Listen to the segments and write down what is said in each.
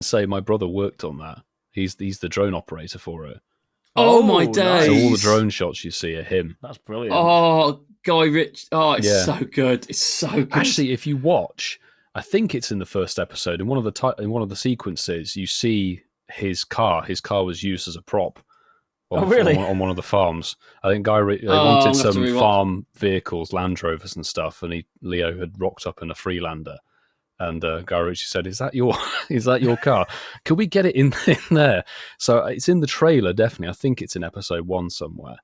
Say my brother worked on that. He's the drone operator for it. Oh my days! So all the drone shots you see are him. That's brilliant. Oh, Guy Ritchie. Oh, it's Yeah. so good. It's so good. Actually, if you watch, I think it's in the first episode. In one of the sequences, you see his car. His car was used as a prop. On one of the farms. I think they wanted some farm vehicles, Land Rovers and stuff, and Leo had rocked up in a Freelander. And Guy Ritchie said, "Is that your car? Can we get it in there?" So it's in the trailer, definitely. I think it's in episode 1 somewhere.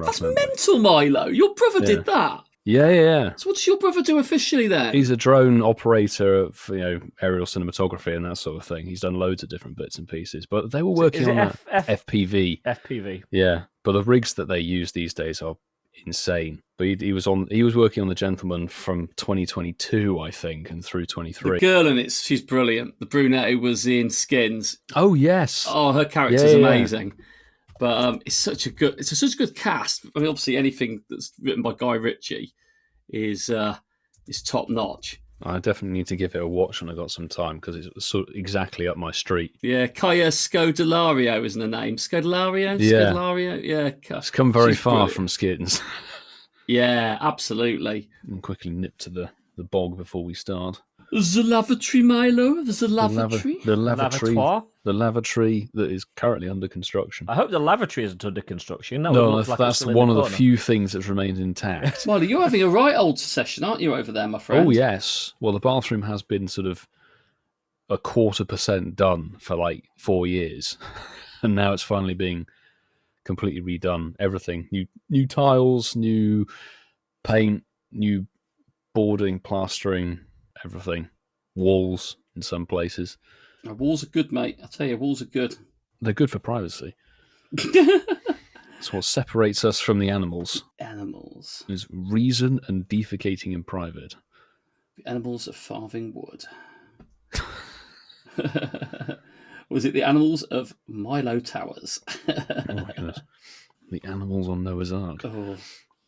That's mental, Milo. Your brother did that. Yeah. So what does your brother do officially then? He's a drone operator for aerial cinematography and that sort of thing. He's done loads of different bits and pieces. But they were working on FPV. FPV. Yeah, but the rigs that they use these days are insane. But he was working on The Gentleman from 2022, I think, and through 23. The girl in it, she's brilliant. The brunette who was in Skins. Oh yes. Oh, her character's amazing. But it's such a good cast. I mean, obviously anything that's written by Guy Ritchie is top notch. I definitely need to give it a watch when I got some time because it's sort of exactly up my street. Yeah, Kaya Scodelario isn't her name. Scodelario? Yeah. Scodelario? Yeah. It's come very far from Skins. Yeah, absolutely. And quickly nip to the bog before we start. The lavatory, Milo. There's a lavatory. The lavatory that is currently under construction. I hope the lavatory isn't under construction. No, that's one of the few things that's remained intact. Milo, you're having a right old session, aren't you, over there, my friend? Oh, yes. Well, the bathroom has been sort of 0.25% done for like 4 years. And now it's finally being completely redone. Everything. New tiles, new paint, new boarding, plastering, everything. Walls in some places. Walls are good, mate. I tell you, walls are good. They're good for privacy. It's what separates us from the animals. Animals. Is reason and defecating in private. The animals of Farthing Wood. Was it the animals of Milo Towers? Oh my goodness. The animals on Noah's Ark. Oh.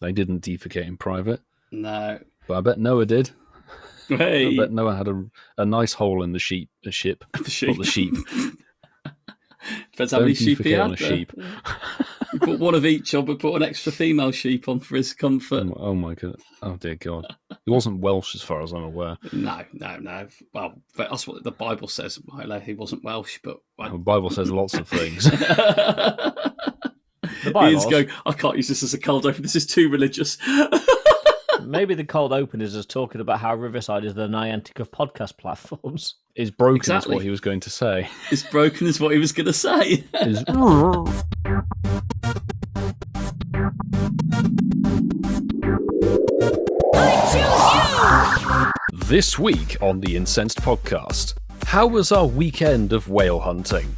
They didn't defecate in private. No. But I bet Noah did. Hey. I bet Noah had a nice hole in the ship. The sheep. Not the sheep. Depends how many sheep he had. On a sheep. You put one of each on, but put an extra female sheep on for his comfort. Oh my god! Oh dear God! He wasn't Welsh, as far as I'm aware. No. Well, that's what the Bible says. Milo, he wasn't Welsh, but the Bible says lots of things. The Bible. Ian's going, I can't use this as a cold open. This is too religious. Maybe the cold open is just talking about how Riverside is the Niantic of podcast platforms. Is broken is what he was going to say. Is broken is what he was going to say. This week on the Incensed podcast, how was our weekend of whale hunting?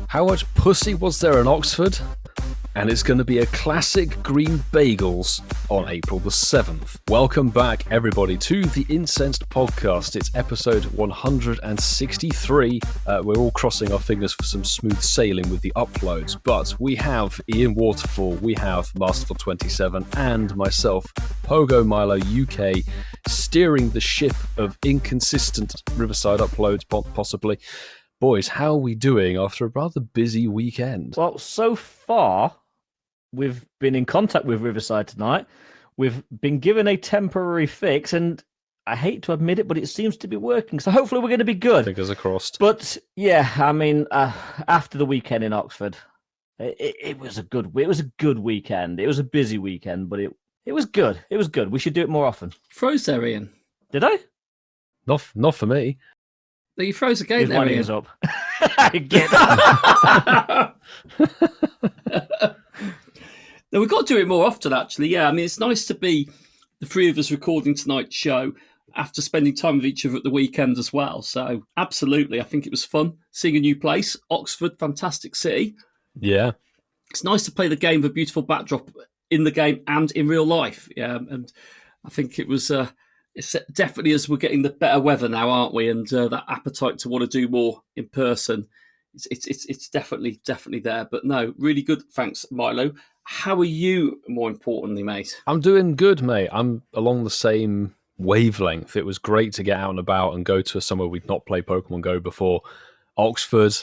How much pussy was there in Oxford? And it's going to be a classic green bagels on April the 7th. Welcome back, everybody, to the Incensed podcast. It's episode 163. We're all crossing our fingers for some smooth sailing with the uploads, but we have Ian Waterfall, we have Masterful27, and myself, Pogo Milo UK, steering the ship of inconsistent Riverside uploads, possibly. Boys, how are we doing after a rather busy weekend? Well, so far, we've been in contact with Riverside tonight. We've been given a temporary fix, and I hate to admit it, but it seems to be working. So hopefully we're going to be good. Fingers crossed. But yeah, I mean, after the weekend in Oxford, it was a good weekend. It was a busy weekend, but it was good. It was good. We should do it more often. Froze there, Ian. Did I? Not for me. No, you froze again there, Ian. Up. Get that. No, we've got to do it more often, actually. Yeah, I mean, it's nice to be the three of us recording tonight's show after spending time with each other at the weekend as well. So, absolutely, I think it was fun seeing a new place. Oxford, fantastic city. Yeah. It's nice to play the game with a beautiful backdrop in the game and in real life. Yeah, and I think it was... It's definitely as we're getting the better weather now, aren't we? And that appetite to want to do more in person, it's definitely there. But no, really good. Thanks, Milo. How are you, more importantly, mate? I'm doing good, mate. I'm along the same wavelength. It was great to get out and about and go to somewhere we'd not played Pokemon Go before. Oxford,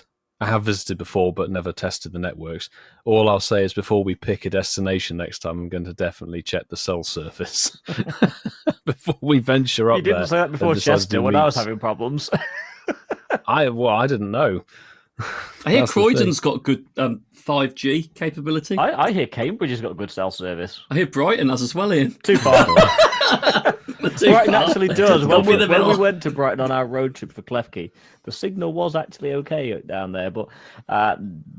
I have visited before, but never tested the networks. All I'll say is before we pick a destination next time, I'm going to definitely check the cell surface before we venture up You didn't there say that before and decide to Chester do when I was meets. having problems. I didn't know. I hear That's the thing. Croydon's got good 5G capability. I hear Cambridge has got a good cell service. I hear Brighton has as well, Ian. Too far. Brighton actually does. When we middle. went to Brighton on our road trip for Klefki, the signal was actually okay down there, but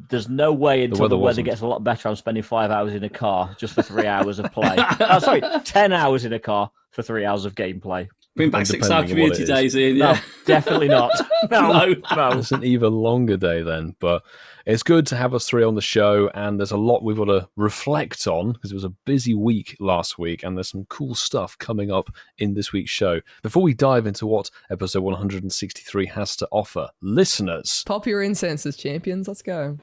there's no way until the weather gets a lot better I'm spending 5 hours in a car just for 3 hours of play. 10 hours in a car for 3 hours of gameplay. Bring back 6 hour community days, Ian. Yeah. No, definitely not. No. It's an even longer day then, but it's good to have us three on the show, and there's a lot we've got to reflect on because it was a busy week last week, and there's some cool stuff coming up in this week's show. Before we dive into what episode 163 has to offer, listeners, Pop your incenses, champions. Let's go.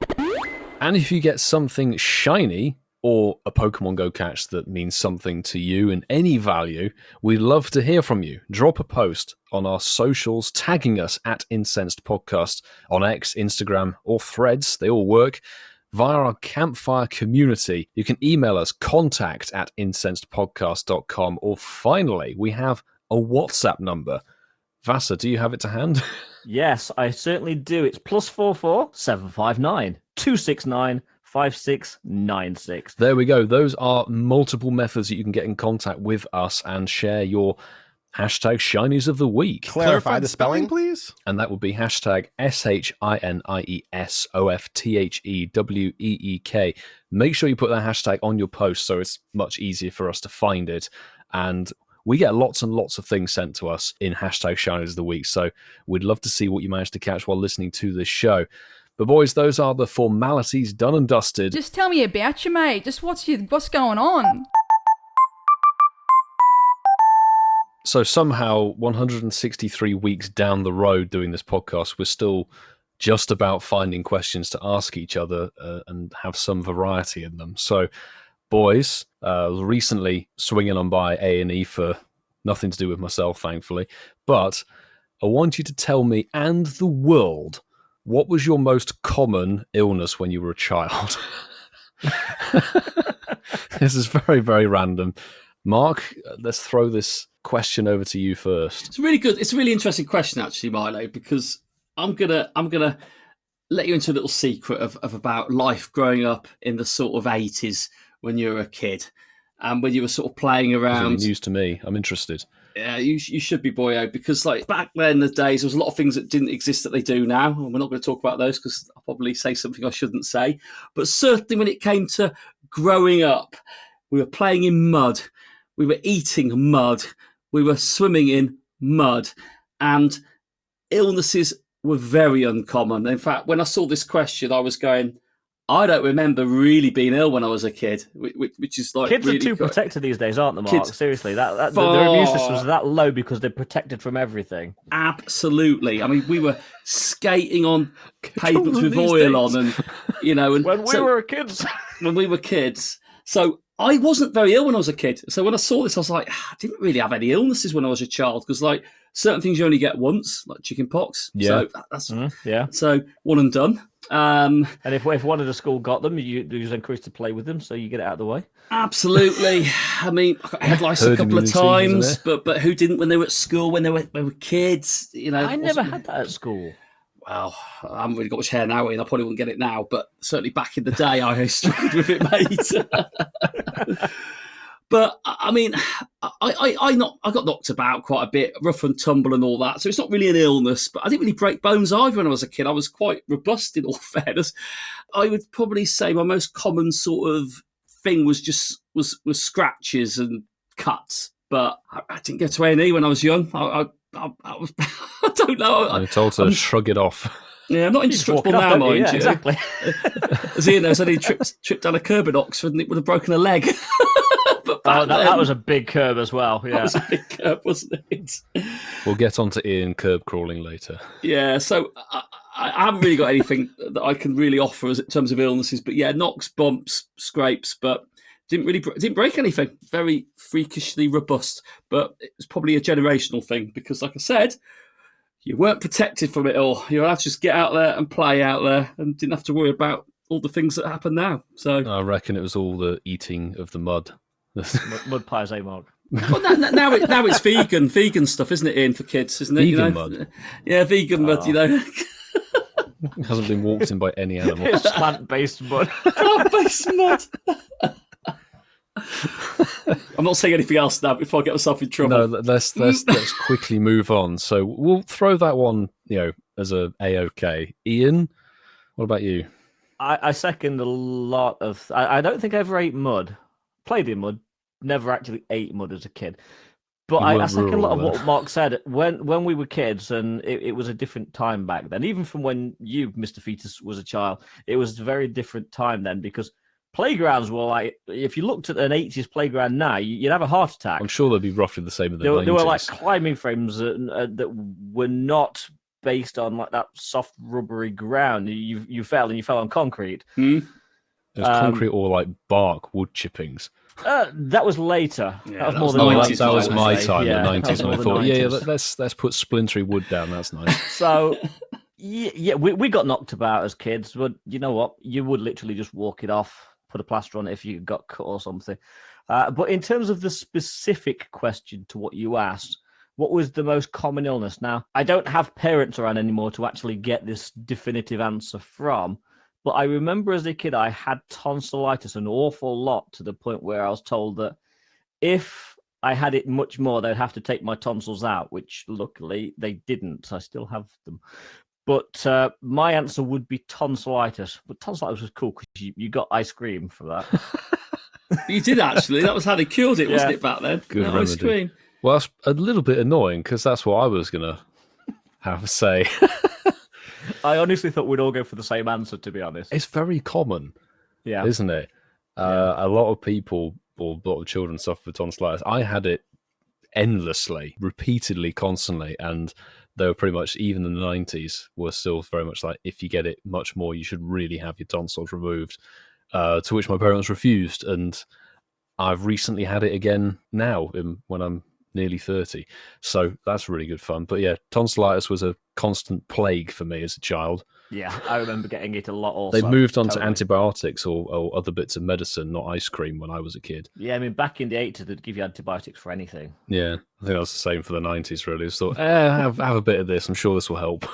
and if you get something shiny or a Pokemon Go catch that means something to you and any value, we'd love to hear from you. Drop a post on our socials, tagging us at Incensed Podcast on X, Instagram, or Threads. They all work. Via our campfire community, you can email us contact@incensedpodcast.com, or finally, we have a WhatsApp number. Vasa, do you have it to hand? Yes, I certainly do. It's +44 759 269 5696. There we go. Those are multiple methods that you can get in contact with us and share your hashtag shinies of the week. Clarify the spelling, please. And that would be hashtag SHINIESOFTHEWEEK. Make sure you put that hashtag on your post so it's much easier for us to find it. And we get lots and lots of things sent to us in hashtag shinies of the week. So we'd love to see what you managed to catch while listening to this show. But boys, those are the formalities done and dusted. Just tell me about you, mate. Just what's going on? So somehow 163 weeks down the road doing this podcast, we're still just about finding questions to ask each other and have some variety in them. So boys, recently swinging on by A&E for nothing to do with myself, thankfully. But I want you to tell me and the world, what was your most common illness when you were a child? This is very, very random. Mark, let's throw this question over to you first. It's really good. It's a really interesting question, actually, Milo, because I'm gonna let you into a little secret of about life growing up in the sort of 80s when you were a kid, and when you were sort of playing around. This is news to me. I'm interested. Yeah, you should be, boyo, because like back then, the days, there was a lot of things that didn't exist that they do now, and we're not going to talk about those because I'll probably say something I shouldn't say. But certainly, when it came to growing up, we were playing in mud, we were eating mud, we were swimming in mud, and illnesses were very uncommon. In fact, when I saw this question, I was going, I don't remember really being ill when I was a kid, which is like kids really are too protected these days, aren't they, Mark? Kids Seriously, their immune system was that low because they're protected from everything. Absolutely. I mean, we were skating on pavements with oil on, and and when we were kids. When we were kids, so I wasn't very ill when I was a kid. So when I saw this, I was like, I didn't really have any illnesses when I was a child because like certain things you only get once, like chicken pox. Yeah. So that's So one and done. And if one of the school got them, you was encouraged to play with them, so you get it out of the way. Absolutely. I mean, I got head lice a couple of times, but who didn't when they were at school, when they were kids? I never had that at school. Well, I haven't really got much hair now, and I probably wouldn't get it now, but certainly back in the day, I struggled with it, mate. But I mean, I got knocked about quite a bit, rough and tumble and all that. So it's not really an illness, but I didn't really break bones either when I was a kid. I was quite robust in all fairness. I would probably say my most common sort of thing was scratches and cuts. But I didn't go to A&E when I was young. I was, I don't know. I'm told to shrug it off. Yeah, I'm not indestructible now, mind you. Exactly. As Ian knows, I only tripped down a curb in Oxford and it would have broken a leg. But that was a big curb as well. Yeah, that was a big curb, wasn't it? We'll get on to Ian curb crawling later. Yeah, so I haven't really got anything that I can really offer in terms of illnesses. But yeah, knocks, bumps, scrapes, but didn't break anything. Very freakishly robust, but it's probably a generational thing because, like I said, you weren't protected from it all. You're allowed to just get out there and play out there and didn't have to worry about all the things that happen now. So I reckon it was all the eating of the mud. Mud pies, Mark? Well, now it's vegan stuff, isn't it, Ian, for kids, isn't it? Vegan mud? Yeah, vegan mud, It hasn't been walked in by any animal. It's plant-based mud. Plant-based mud. I'm not saying anything else now before I get myself in trouble. No, let's quickly move on. So we'll throw that one, as a A-OK. Ian, what about you? I second a lot of... I don't think I ever ate mud. Played in mud. Never actually ate mud as a kid. But I second a lot of what Mark said. When we were kids, and it was a different time back then, even from when you, Mr. Fetus, was a child, it was a very different time then, because playgrounds were like, if you looked at an 80s playground now, you'd have a heart attack. I'm sure they'd be roughly the same in the 90s. They were like climbing frames that were not based on like that soft rubbery ground. You fell on concrete. It was concrete or like bark, wood chippings. That was later. Yeah, that was more the 90s. That was my time, yeah, the 90s, when I thought, 90s. let's put splintery wood down. That's nice. So, yeah, we got knocked about as kids, but you know what? You would literally just walk it off, put a plaster on it if you got cut or something. But in terms of the specific question to what you asked, what was the most common illness? Now, I don't have parents around anymore to actually get this definitive answer from. But I remember as a kid, I had tonsillitis an awful lot, to the point where I was told that if I had it much more, they'd have to take my tonsils out, which luckily they didn't. I still have them. But my answer would be tonsillitis. But tonsillitis was cool because you got ice cream for that. You did, actually. That was how they cured it, wasn't it, back then? Good remedy. Ice cream. Well, that's a little bit annoying because that's what I was going to have to say. I honestly thought we'd all go for the same answer, to be honest. It's very common, isn't it? A lot of people, or a lot of children, suffer with tonsillitis. I had it endlessly, repeatedly, constantly, and they were pretty much, even in the 90s, were still very much like, if you get it much more, you should really have your tonsils removed, to which my parents refused, and I've recently had it again now, when I'm nearly 30. So that's really good fun. But yeah, tonsillitis was a constant plague for me as a child. Yeah, I remember getting it a lot also. They moved on to antibiotics or other bits of medicine, not ice cream, when I was a kid. Yeah, I mean, back in the 80s, they'd give you antibiotics for anything. Yeah, I think that's the same for the 90s, really. Just thought, have a bit of this. I'm sure this will help.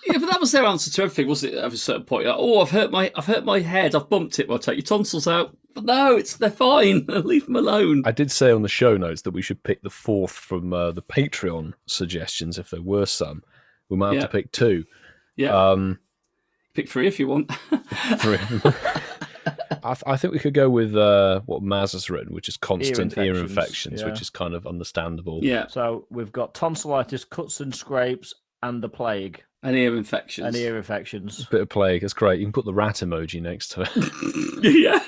Yeah, but that was their answer to everything, wasn't it? At a certain point, like, I've hurt my head. I've bumped it. Well, I'll take your tonsils out. But no, they're fine. Leave them alone. I did say on the show notes that we should pick the fourth from the Patreon suggestions, if there were some. We might have to pick two. Yeah. Pick three if you want. Three. I think we could go with what Maz has written, which is constant ear infections, which is kind of understandable. Yeah. So we've got tonsillitis, cuts and scrapes, and the plague. And ear infections. A bit of plague. That's great. You can put the rat emoji next to it. Yeah.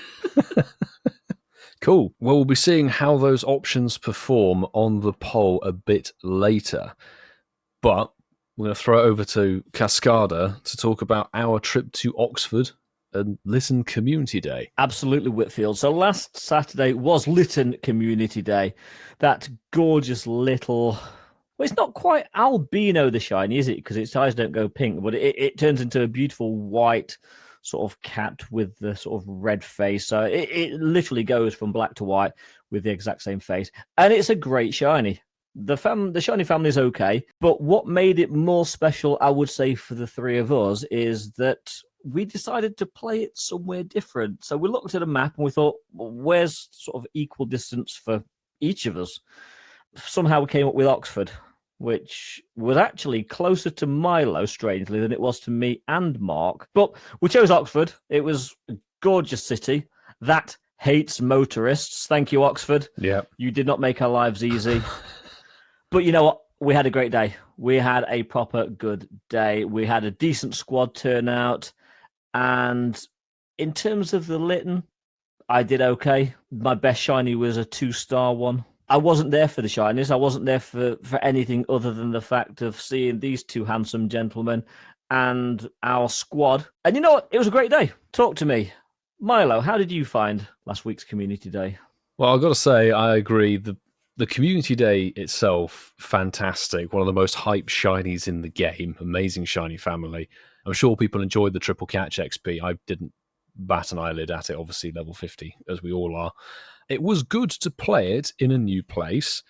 Cool. Well, we'll be seeing how those options perform on the poll a bit later. But we're going to throw it over to Cascada to talk about our trip to Oxford and Lytton Community Day. Absolutely, Whitfield. So last Saturday was Lytton Community Day. That gorgeous little... Well, it's not quite albino the shiny, is it? Because its eyes don't go pink, but it turns into a beautiful white sort of cat with the sort of red face. So it literally goes from black to white with the exact same face. And it's a great shiny. The shiny family is okay, but what made it more special, I would say, for the three of us is that we decided to play it somewhere different. So we looked at a map and we thought, well, where's sort of equal distance for each of us? Somehow we came up with Oxford, which was actually closer to Milo, strangely, than it was to me and Mark. But we chose Oxford. It was a gorgeous city that hates motorists. Thank you, Oxford. Yeah. You did not make our lives easy. But you know what? We had a great day. We had a proper good day. We had a decent squad turnout. And in terms of the Lytton, I did okay. My best shiny was a 2-star one. I wasn't there for the shinies. I wasn't there for anything other than the fact of seeing these two handsome gentlemen and our squad. And you know what? It was a great day. Talk to me. Milo, how did you find last week's Community Day? Well, I've got to say, I agree. The The community day itself, fantastic. One of the most hyped shinies in the game. Amazing shiny family. I'm sure people enjoyed the triple catch XP. I didn't bat an eyelid at it, obviously level 50, as we all are. It was good to play it in a new place.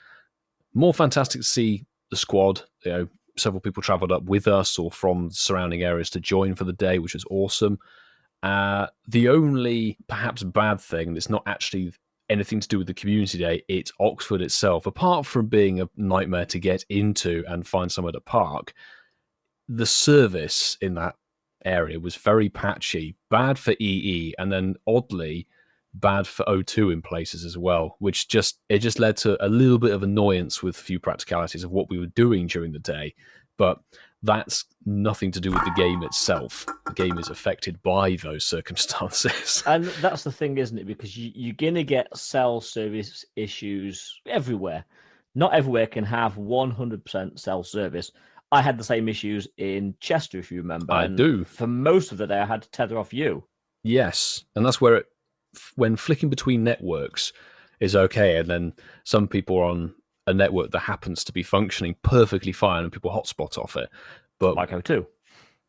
More fantastic to see the squad. Several people travelled up with us or from surrounding areas to join for the day, which was awesome. The only perhaps bad thing, and it's not actually anything to do with the community day, it's Oxford itself. Apart from being a nightmare to get into and find somewhere to park, the service in that area was very patchy, bad for EE, and then oddly bad for O2 in places as well, which just led to a little bit of annoyance with a few practicalities of what we were doing during the day. But that's nothing to do with the game itself. The game is affected by those circumstances. And that's the thing, isn't it? Because you're going to get cell service issues everywhere. Not everywhere can have 100% cell service. I had the same issues in Chester, if you remember. I do. For most of the day, I had to tether off you. Yes, and that's where when flicking between networks is okay, and then some people are on a network that happens to be functioning perfectly fine and people hotspot off it. But like O2.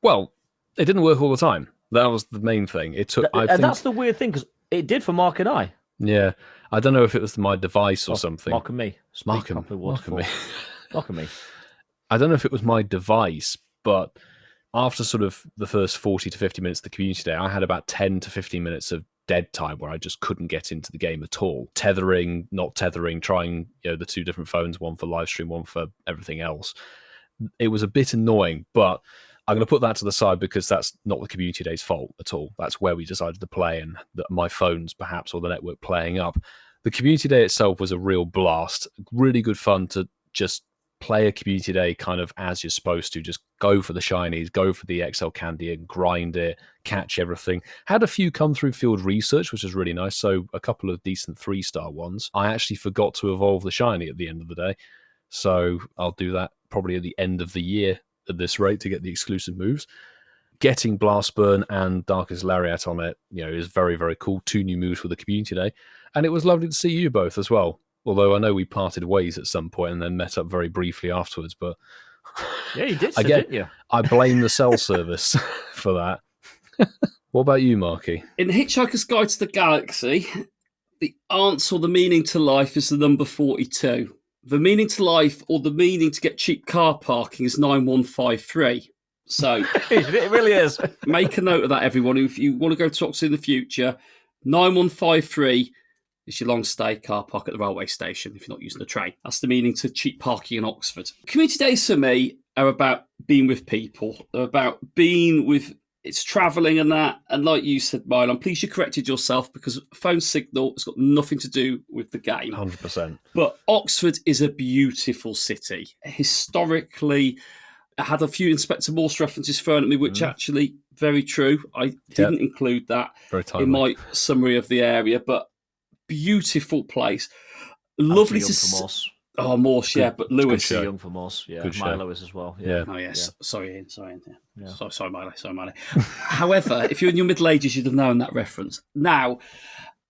Well, it didn't work all the time. That was the main thing. It took. That's the weird thing, because it did for Mark and I. Yeah, I don't know if it was my device or something. Mark and me. Mark and me. Mark and me. I don't know if it was my device, but after sort of the first 40 to 50 minutes of the community day, I had about 10 to 15 minutes of dead time where I just couldn't get into the game at all. Tethering, not tethering, trying the two different phones, one for live stream, one for everything else. It was a bit annoying, but I'm going to put that to the side because that's not the community day's fault at all. That's where we decided to play, and my phones perhaps, or the network playing up. The community day itself was a real blast. Really good fun to just play a community day kind of as you're supposed to. Just go for the shinies, go for the XL candy and grind it, catch everything. Had a few come through field research, which was really nice. So a couple of decent 3-star ones. I actually forgot to evolve the shiny at the end of the day. So I'll do that probably at the end of the year at this rate to get the exclusive moves. Getting Blast Burn and Darkest Lariat on it, is very, very cool. 2 new moves for the community day. And it was lovely to see you both as well. Although I know we parted ways at some point and then met up very briefly afterwards, but yeah, you did, didn't you? I blame the cell service for that. What about you, Marky? In Hitchhiker's Guide to the Galaxy, the answer or the meaning to life is the number 42. The meaning to life or the meaning to get cheap car parking is 9153. So it really is. Make a note of that, everyone. If you want to go to Oxford in the future, 9153. It's your long stay car park at the railway station if you're not using the train. That's the meaning to cheap parking in Oxford. Community days for me are about being with people. They're about being with, it's travelling and that. And like you said, Milo, I'm pleased you corrected yourself because phone signal has got nothing to do with the game. 100%. But Oxford is a beautiful city. Historically, I had a few Inspector Morse references thrown at me, which actually, very true. I didn't include that in my summary of the area, but beautiful place. Lovely to see. Oh, Morse, yeah, but Lewis. Too young for Morse, yeah. My Lewis as well. Yeah. Oh, yes. Yeah. Sorry, Ian. Yeah. Sorry, Miley. However, if you're in your middle ages, you'd have known that reference. Now,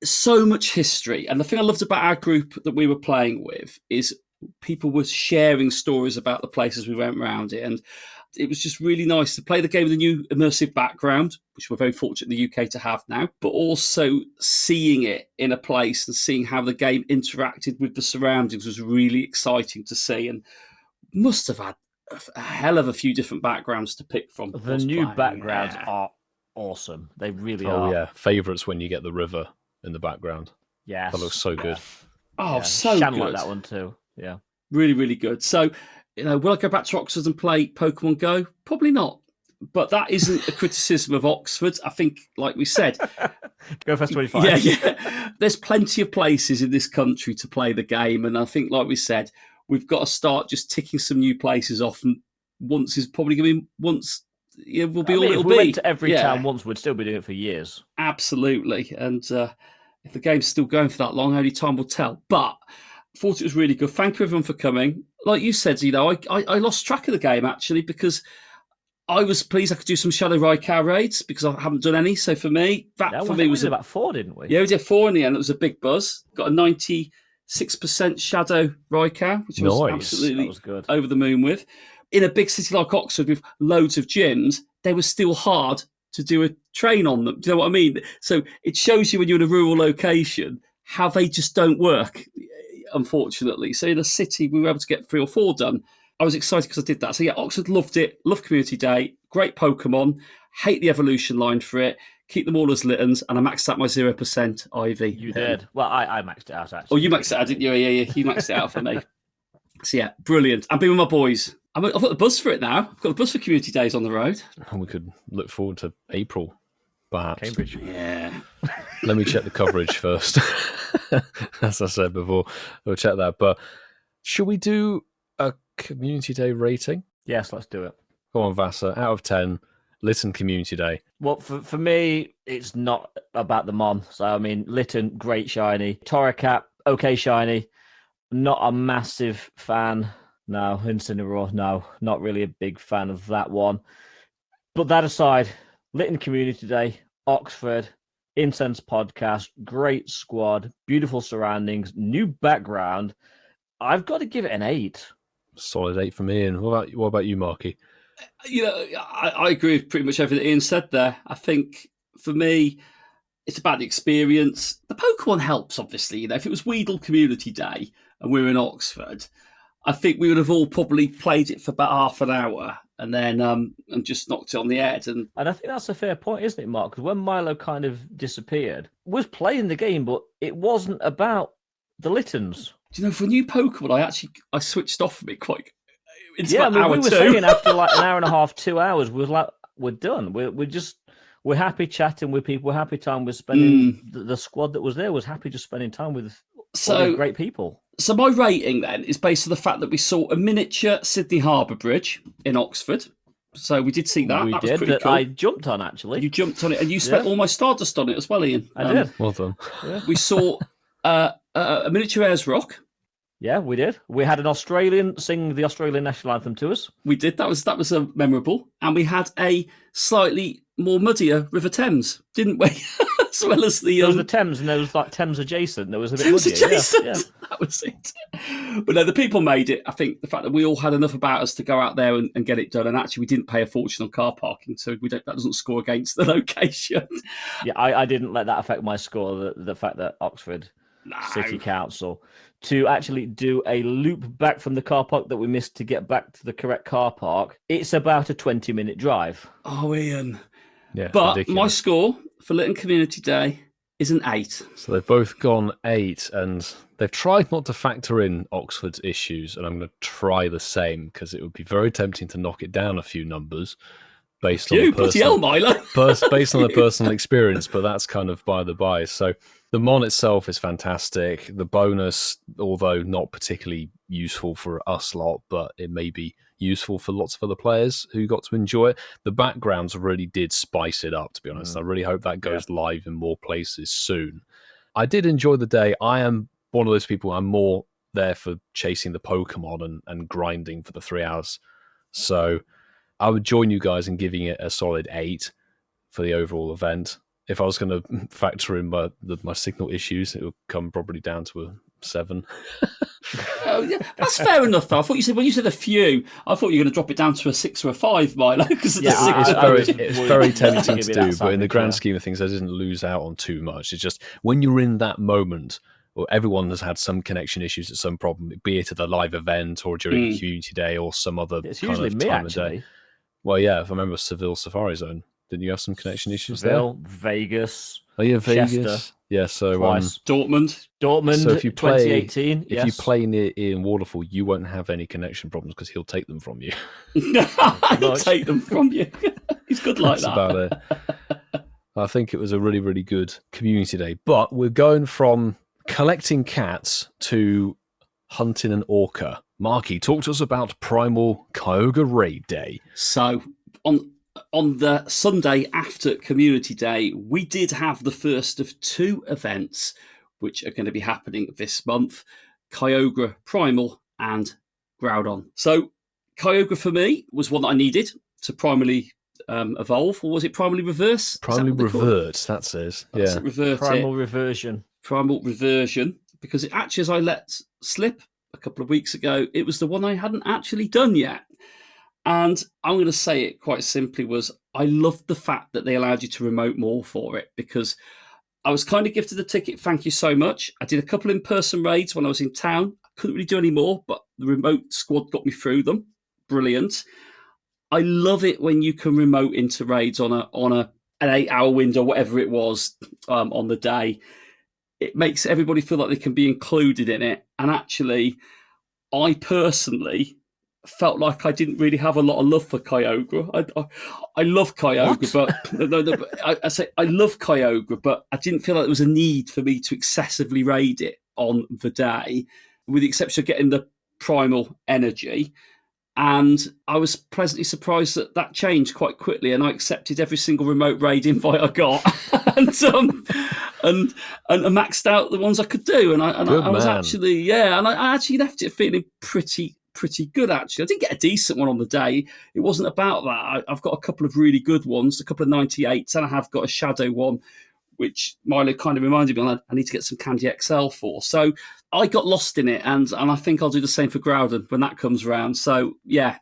so much history. And the thing I loved about our group that we were playing with is people were sharing stories about the places we went around it. And it was just really nice to play the game with a new immersive background, which we're very fortunate in the UK to have now, but also seeing it in a place and seeing how the game interacted with the surroundings was really exciting to see, and must have had a hell of a few different backgrounds to pick from. The new backgrounds are awesome. They really are. Oh, yeah. Favourites when you get the river in the background. Yes. That looks so good. Oh, so Shan good. like that one too. Yeah. Really, really good. So, will I go back to Oxford and play Pokemon Go? Probably not. But that isn't a criticism of Oxford. I think, like we said... Go Fest 25. Yeah. There's plenty of places in this country to play the game. And I think, like we said, we've got to start just ticking some new places off. And once is probably going to be... Once will be all it'll if be. We went to every town once, we'd still be doing it for years. Absolutely. And if the game's still going for that long, only time will tell. But... thought it was really good. Thank you, everyone, for coming. Like you said, I lost track of the game, actually, because I was pleased I could do some Shadow Raikau raids because I haven't done any. So for me, that for me was about 4, didn't we? Yeah, we did 4 in the end. It was a big buzz. Got a 6% Shadow Raikou, which I was Nice. absolutely That was good. over the moon with. In a big city like Oxford with loads of gyms, they were still hard to do a train on them. Do you know what I mean? So it shows you when you're in a rural location how they just don't work, unfortunately. So in a city, we were able to get 3 or 4 done. I was excited because I did that. So yeah, Oxford loved it. Loved Community Day. Great Pokemon. Hate the evolution line for it. Keep them all as Littons. And I maxed out my 0% Ivy. You did. Well, I maxed it out, actually. Oh, you maxed it out, didn't you? Yeah. You maxed it out for me. So yeah, brilliant. I've been with my boys. I've got the bus for it now. I've got the bus for Community Days on the road. And we could look forward to April, perhaps. Cambridge. Yeah. Let me check the coverage first. As I said before, we'll check that. But should we do a Community Day rating? Yes, let's do it. Go on, Vasa. Out of 10, Lytton Community Day. Well, for me, it's not about the Mon. So, I mean, Lytton, great shiny. Torracat, okay shiny. Not a massive fan. No, Incineroar, no. Not really a big fan of that one. But that aside, Lytton Community Day, Oxford, Incensed podcast, great squad, beautiful surroundings, new background. I've got to give it an 8. Solid 8 from Ian. What about you, Marky? You know, I agree with pretty much everything Ian said there. I think for me, it's about the experience. The Pokemon helps, obviously. You know, if it was Weedle Community Day and we were in Oxford, I think we would have all probably played it for about half an hour and then and just knocked it on the head. And I think that's a fair point, isn't it, Mark? Because when Milo kind of disappeared, was playing the game, but it wasn't about the Littons. Do you know, for a new Pokemon, I switched off from it quite. It's yeah, I about mean, hour we were two. saying after like an hour and a half, 2 hours, we're done. We're happy chatting with people. We're happy time with spending. The squad that was there was happy just spending time with all these great people. So my rating then is based on the fact that we saw a miniature Sydney Harbour Bridge in Oxford. So we did see that. We that did. was pretty cool. I jumped on, actually. You jumped on it, and you spent all my Stardust on it as well, Ian. I did. Well done. We saw a miniature Ayers Rock. Yeah, we did. We had an Australian sing the Australian national anthem to us. We did. That was memorable. And we had a slightly more muddier River Thames, didn't we? As well as There was the Thames, and there was like Thames adjacent. There was a bit Thames muddier. adjacent. Yeah. That was it. But no, the people made it. I think the fact that we all had enough about us to go out there and get it done, and actually we didn't pay a fortune on car parking, so that doesn't score against the location. Yeah, I didn't let that affect my score. The fact that Oxford City Council to actually do a loop back from the car park that we missed to get back to the correct car park. It's about a 20-minute drive. Oh, Ian. Yeah, but ridiculous. My score for Lytton Community Day is an 8. So they've both gone 8, and they've tried not to factor in Oxford's issues, and I'm going to try the same because it would be very tempting to knock it down a few numbers based on the based on the personal experience, but that's kind of by the by. So the Mon itself is fantastic. The bonus, although not particularly useful for us lot, but it may be useful for lots of other players who got to enjoy it. The backgrounds really did spice it up, to be honest. I really hope that goes live in more places soon. I did enjoy the day. I am one of those people, I'm more there for chasing the Pokemon and grinding for the 3 hours. So I would join you guys in giving it a solid 8 for the overall event. If I was going to factor in my signal issues, it would come probably down to a 7. Oh, yeah, that's fair enough, though. I thought when you said a few, I thought you were going to drop it down to a 6 or a 5, Milo. Because it's very tempting to do, but in the grand scheme of things, I didn't lose out on too much. It's just when you're in that moment, or everyone has had some connection issues at some problem, be it at the live event or during a community day or some other it's kind usually of me, time actually. of day. Well, yeah, if I remember Seville Safari Zone, didn't you have some connection issues Seville, there? Vegas. Oh, yeah, Vegas. Chester, yeah, so twice. Dortmund. So if you play, 2018. if you play near Ian Waterfall, you won't have any connection problems because he'll take them from you. He'll take them from you. He's good like That's that. about it. I think it was a really, really good community day. But we're going from collecting cats to hunting an orca. Marky, talk to us about Primal Kyogre Raid Day. So on the Sunday after Community Day, we did have the first of 2 events which are going to be happening this month: Kyogre Primal and Groudon. So Kyogre for me was one that I needed to primally evolve, or was it primally reverse? Primally revert, that says. That's Yeah. it, revert Primal it. reversion. Primal reversion. because it actually, as I let slip a couple of weeks ago, it was the one I hadn't actually done yet. And I'm going to say it quite simply was I loved the fact that they allowed you to remote more for it, because I was kind of gifted the ticket. Thank you so much. I did a couple in-person raids when I was in town. I couldn't really do any more, but the remote squad got me through them. Brilliant. I love it when you can remote into raids on an 8-hour window, whatever it was, on the day. It makes everybody feel like they can be included in it. And actually, I personally felt like I didn't really have a lot of love for Kyogre. I love Kyogre, but I say I love Kyogre, but I didn't feel like there was a need for me to excessively raid it on the day, with the exception of getting the primal energy. And I was pleasantly surprised that changed quite quickly, and I accepted every single remote raid invite I got, and maxed out the ones I could do. And I was actually, and I actually left it feeling pretty good, actually. I didn't get a decent one on the day. It wasn't about that. I've got a couple of really good ones, a couple of 98s, and I have got a shadow one, which Milo kind of reminded me I need to get some Candy XL for. So I got lost in it, and I think I'll do the same for Groudon when that comes around. So yeah,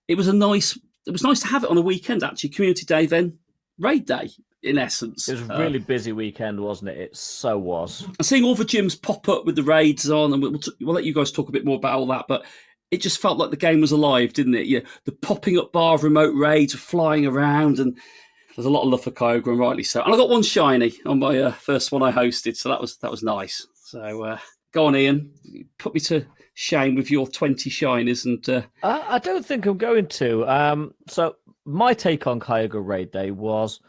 it was nice to have it on a weekend, actually. Community day, then raid day, in essence. It was a really busy weekend, wasn't it? It so was. And seeing all the gyms pop up with the raids on, and we'll let you guys talk a bit more about all that, but it just felt like the game was alive, didn't it? Yeah, the popping up bar of remote raids, flying around, and there's a lot of love for Kyogre, and rightly so. And I got one shiny on my first one I hosted, so that was nice. So go on, Ian. Put me to shame with your 20 shinies. And I don't think I'm going to. So my take on Kyogre Raid Day was,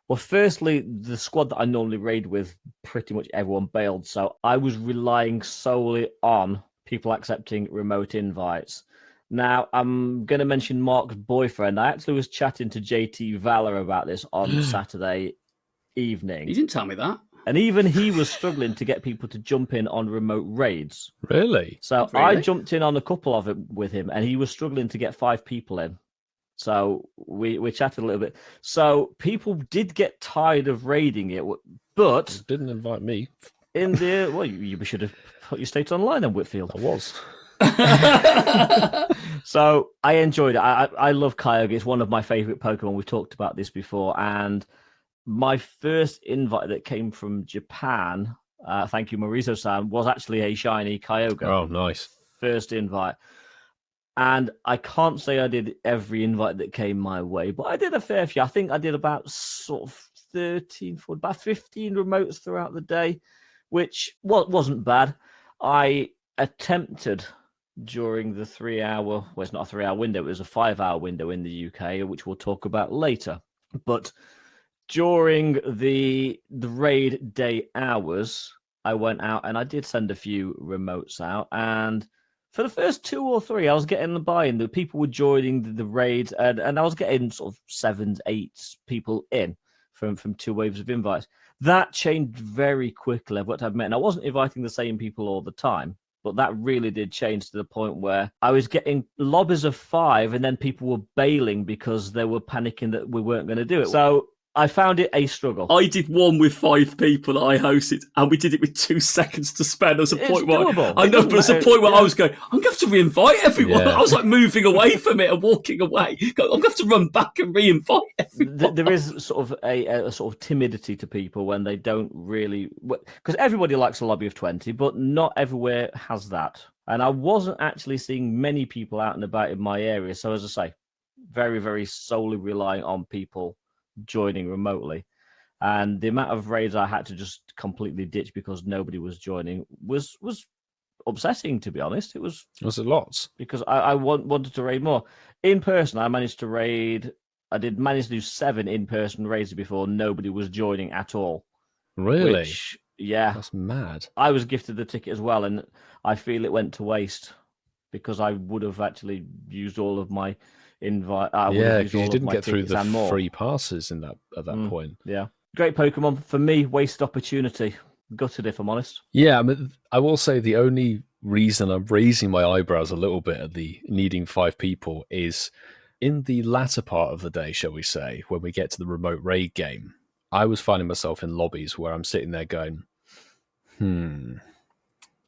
well, firstly, the squad that I normally raid with, pretty much everyone bailed. So I was relying solely on people accepting remote invites. Now, I'm going to mention Mark's boyfriend. I actually was chatting to JT Valor about this on Saturday evening. He didn't tell me that. And even he was struggling to get people to jump in on remote raids. Really? So I jumped in on a couple of it with him, and he was struggling to get 5 people in. So we chatted a little bit. So people did get tired of raiding it, but... You didn't invite me. You should have put your status online then, Whitfield. I was. So I enjoyed it. I love Kyogre. It's one of my favorite Pokemon. We've talked about this before. And my first invite that came from Japan, thank you, Marizo-san, was actually a shiny Kyogre. Oh, nice. First invite. And I can't say I did every invite that came my way, but I did a fair few. I think I did about sort of 15 remotes throughout the day, which wasn't bad. I attempted during the 3-hour, well, it's not a 3-hour window, it was a 5-hour window in the UK, which we'll talk about later. But during the raid day hours, I went out and I did send a few remotes out. And for the first 2 or 3, I was getting the buy-in. The people were joining the raids, and I was getting sort of 7, 8 people in from 2 waves of invites. That changed very quickly, I've got to admit. And I wasn't inviting the same people all the time, but that really did change to the point where I was getting lobbies of 5, and then people were bailing because they were panicking that we weren't going to do it. So I found it a struggle. I did one with 5 people that I hosted, and we did it with 2 seconds to spare. There was a point where I know, but there's a point where I was going, I'm going to have to re-invite everyone. Yeah. I was like moving away from it and walking away. I'm going to have to run back and re-invite everyone. There is sort of a sort of timidity to people when they don't really, because everybody likes a lobby of 20, but not everywhere has that. And I wasn't actually seeing many people out and about in my area. So as I say, very, very solely relying on people joining remotely, and the amount of raids I had to just completely ditch because nobody was joining was upsetting, to be honest. It was a lot, because I wanted to raid more in person. I managed to manage to do 7 in-person raids before nobody was joining at all. Really? Which, yeah, that's mad. I was gifted the ticket as well, and I feel it went to waste because I would have actually used all of my invite. Because you didn't get through the free passes at that point. Yeah, great Pokemon for me. Wasted opportunity. Gutted, if I'm honest. Yeah, I mean, I will say the only reason I'm raising my eyebrows a little bit at the needing 5 people is in the latter part of the day, shall we say, when we get to the remote raid game. I was finding myself in lobbies where I'm sitting there going,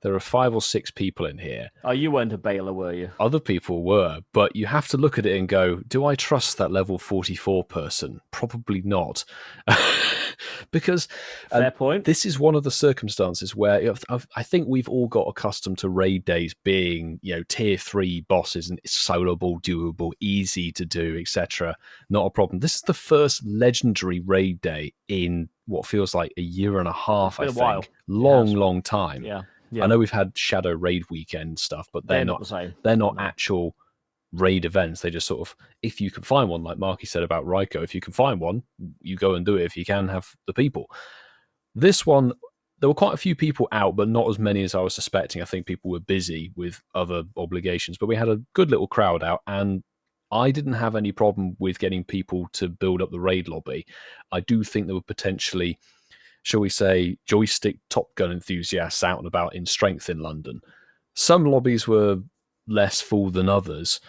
there are 5 or 6 people in here. Oh, you weren't a Baylor, were you? Other people were, but you have to look at it and go, do I trust that level 44 person? Probably not. Because fair point. This is one of the circumstances where I think we've all got accustomed to raid days being, tier 3 bosses and soloable, doable, easy to do, etc. Not a problem. This is the first legendary raid day in what feels like a year and a half, I think. While. Long time. Yeah. I know we've had Shadow Raid weekend stuff, but they're not the same. They're not actual raid events. They just sort of, if you can find one, like Marky said about Ryko, if you can find one, you go and do it. If you can, have the people. This one, there were quite a few people out, but not as many as I was suspecting. I think people were busy with other obligations, but we had a good little crowd out, and I didn't have any problem with getting people to build up the raid lobby. I do think there were potentially, shall we say, joystick Top Gun enthusiasts out and about in strength in London. Some lobbies were less full than others.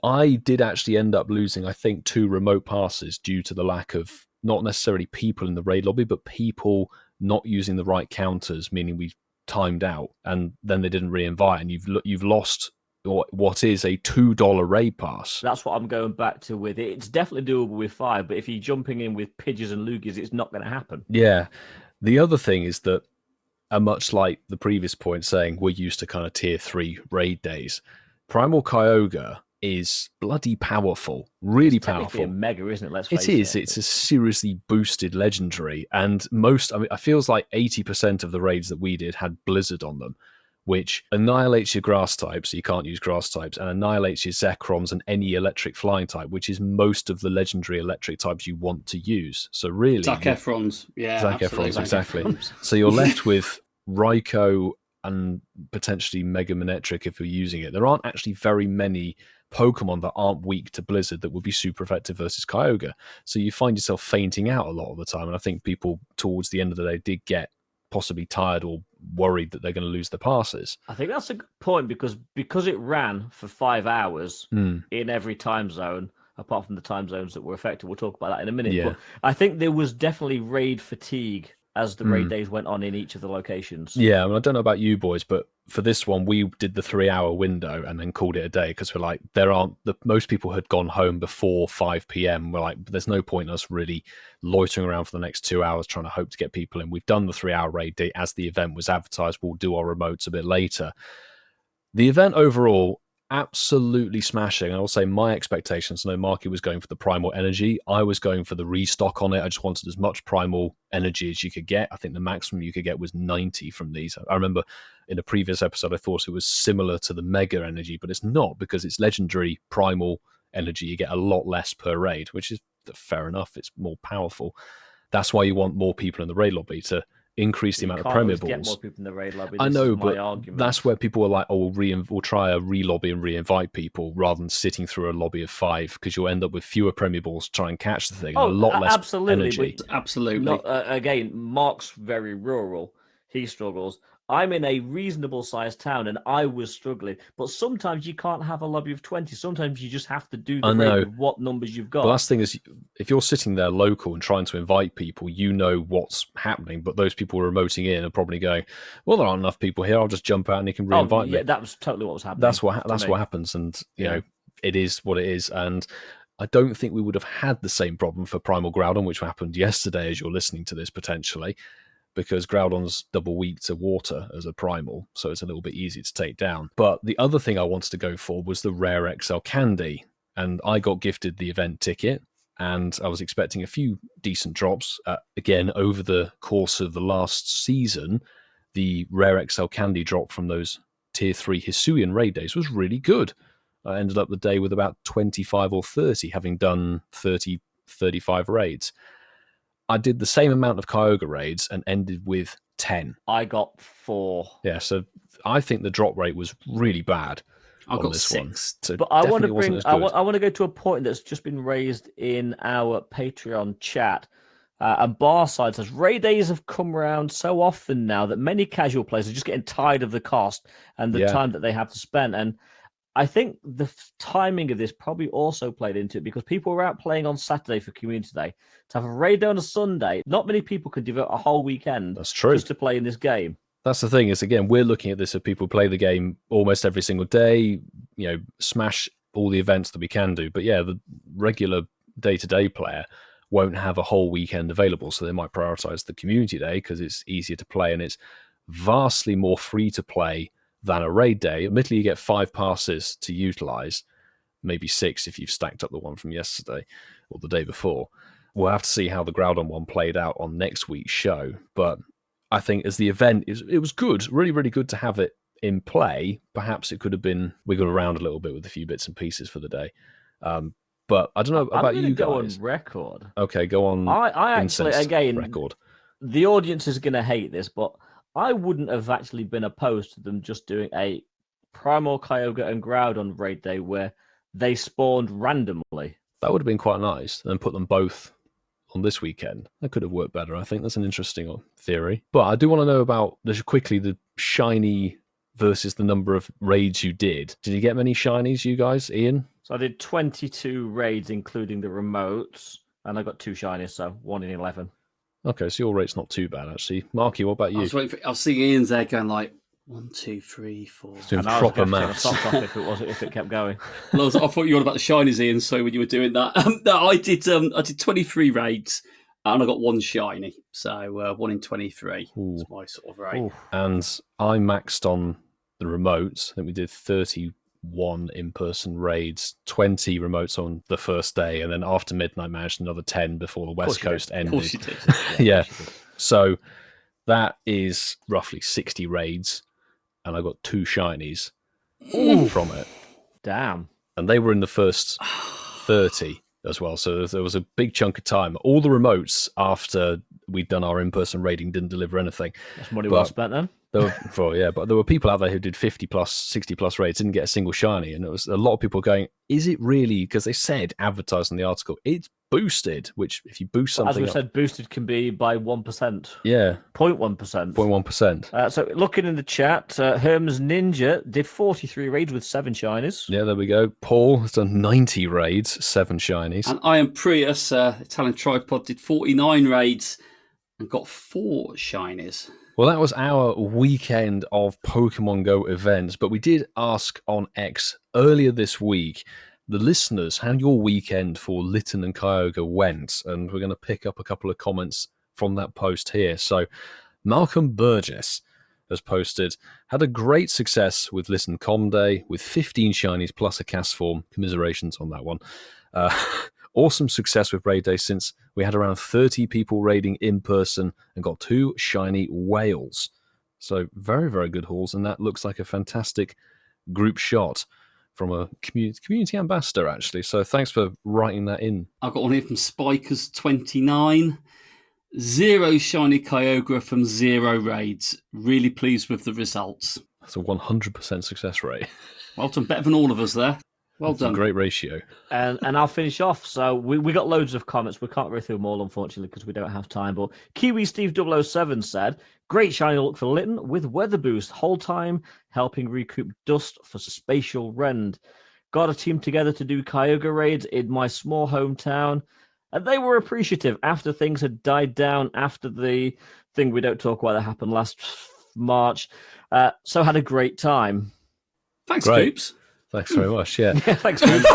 I did actually end up losing, I think, 2 remote passes due to the lack of not necessarily people in the raid lobby, but people not using the right counters, meaning we timed out and then they didn't re-invite, and you've lost what is a $2 raid pass. That's what I'm going back to with it. It's definitely doable with 5, but if you're jumping in with Pidgeys and Lugies, it's not going to happen. Yeah. The other thing is that, much like the previous point saying we're used to kind of tier 3 raid days, Primal Kyogre is bloody powerful, really it's powerful. A mega, isn't it? Let's face it. It's a seriously boosted legendary, and it feels like 80% of the raids that we did had Blizzard on them, which annihilates your grass types, so you can't use grass types, and annihilates your Zekrons and any electric flying type, which is most of the legendary electric types you want to use. So really, Zac Efrons, exactly. So you're left with Raikou and potentially Mega Manectric if you're using it. There aren't actually very many Pokemon that aren't weak to Blizzard that would be super effective versus Kyogre. So you find yourself fainting out a lot of the time, and I think people towards the end of the day did get possibly tired or worried that they're going to lose their passes. I think that's a good point because it ran for 5 hours in every time zone, apart from the time zones that were affected. We'll talk about that in a minute. Yeah. But I think there was definitely raid fatigue as the raid days went on in each of the locations. Yeah, I mean, I don't know about you boys, but for this one, we did the 3-hour window and then called it a day because we're like, most people had gone home before 5 p.m. We're like, there's no point in us really loitering around for the next 2 hours trying to hope to get people in. We've done the 3-hour raid day as the event was advertised. We'll do our remotes a bit later. The event overall, absolutely smashing. I will say my expectations, I know Marky was going for the primal energy. I was going for the restock on it. I just wanted as much primal energy as you could get. I think the maximum you could get was 90 from these. I remember in a previous episode, I thought it was similar to the mega energy, but it's not because it's legendary primal energy. You get a lot less per raid, which is fair enough. It's more powerful. That's why you want more people in the raid lobby to increase the amount of Premier Balls. Get more people in the raid lobby. I know, but that's where people are like, "Oh, we'll try a re-lobby and re-invite people," rather than sitting through a lobby of 5, because you'll end up with fewer Premier Balls to try and catch the thing. And a lot less energy. Absolutely. Again, Mark's very rural. He struggles. I'm in a reasonable sized town and I was struggling. But sometimes you can't have a lobby of 20. Sometimes you just have to do the raid with what numbers you've got. The last thing is, if you're sitting there local and trying to invite people, you know what's happening. But those people who are remoting in are probably going, well, there aren't enough people here. I'll just jump out and you can re-invite me. That was totally what was happening. That's what happens. And, you know, it is what it is. And I don't think we would have had the same problem for Primal Groudon, which happened yesterday as you're listening to this potentially, because Groudon's double weak to water as a primal, so it's a little bit easy to take down. But the other thing I wanted to go for was the rare XL candy, and I got gifted the event ticket, and I was expecting a few decent drops. Again, over the course of the last season, the rare XL candy drop from those tier 3 Hisuian raid days was really good. I ended up the day with about 25 or 30, having done 30, 35 raids. I did the same amount of Kyogre raids and ended with 10. I got 4. Yeah, so I think the drop rate was really bad. I got this 6. So but I want to go to a point that's just been raised in our Patreon chat. And Barside says, raid days have come around so often now that many casual players are just getting tired of the cost and the time that they have to spend. And I think the timing of this probably also played into it because people were out playing on Saturday for Community Day. To have a raid day on a Sunday, not many people could devote a whole weekend just to play in this game. That's the thing is, again, we're looking at this as people play the game almost every single day, smash all the events that we can do. But yeah, the regular day-to-day player won't have a whole weekend available. So they might prioritize the community day because it's easier to play and it's vastly more free to play than a raid day. Admittedly, you get 5 passes to utilize, maybe 6 if you've stacked up the one from yesterday or the day before. We'll have to see how the Groudon one played out on next week's show. But I think as the event, it was good, really, really good to have it in play. Perhaps it could have been wiggled around a little bit with a few bits and pieces for the day. But I don't know about you guys. Go on record. Okay, go on. I actually, again, record. The audience is going to hate this, but I wouldn't have actually been opposed to them just doing a Primal Kyogre and Groudon raid day where they spawned randomly. That would have been quite nice, and put them both on this weekend. That could have worked better. I think that's an interesting theory. But I do want to know about, just quickly, the shiny versus the number of raids you did. Did you get many shinies, you guys, Ian? So I did 22 raids, including the remotes, and I got 2 shinies, so 1 in 11. Okay, so your rate's not too bad, actually. Marky, what about you? I was seeing Ian's there going like, 1, 2, 3, 4. Doing proper maths. If it kept going. Well, I thought you were on about the shinies, Ian. So when you were doing that, no, I did 23 raids and I got 1 shiny. So 1 in 23 is my sort of rate. And I maxed on the remotes. I think we did 31 in-person raids, 20 remotes on the first day, and then after midnight managed another 10 before the West Coast ended. Of course you did. Yeah. So that is roughly 60 raids. And I got 2 shinies from it. Damn. And they were in the first 30 as well. So there was a big chunk of time. All the remotes after we'd done our in-person raiding didn't deliver anything. That's money well spent then. But there were people out there who did 50 plus, 60 plus raids, didn't get a single shiny. And it was a lot of people going, is it really? Because they said, advertised in the article, it's boosted, which if you boost something. As we said, boosted can be by 1%. Yeah. 0.1%. 0.1%. So looking in the chat, Herms Ninja did 43 raids with 7 shinies. Yeah, there we go. Paul has done 90 raids, 7 shinies. And I am Prius, Italian Tripod, did 49 raids and got 4 shinies. Well, that was our weekend of Pokemon Go events, but we did ask on X earlier this week the listeners how your weekend for Litten and Kyogre went, and we're going to pick up a couple of comments from that post here. So Malcolm Burgess has posted, had a great success with Listen Com Day with 15 shinies plus a cast form. Commiserations on that one. Awesome success with Raid Day since we had around 30 people raiding in person and got 2 shiny whales. So very, very good hauls, and that looks like a fantastic group shot from a community ambassador, actually. So thanks for writing that in. I've got one here from Spikers29. 0 shiny Kyogre from 0 raids. Really pleased with the results. That's a 100% success rate. Well done, better than all of us there. Well done. A great ratio. And I'll finish off. So we got loads of comments. We can't go through them all, unfortunately, because we don't have time. But Kiwi Steve 007 said, great shiny look for Litten with weather boost. Whole time helping recoup dust for spatial rend. Got a team together to do Kyogre raids in my small hometown. And they were appreciative after things had died down after the thing we don't talk about that happened last March. So had a great time. Thanks, Coops. Thanks very much. Yeah. Thanks, Coops.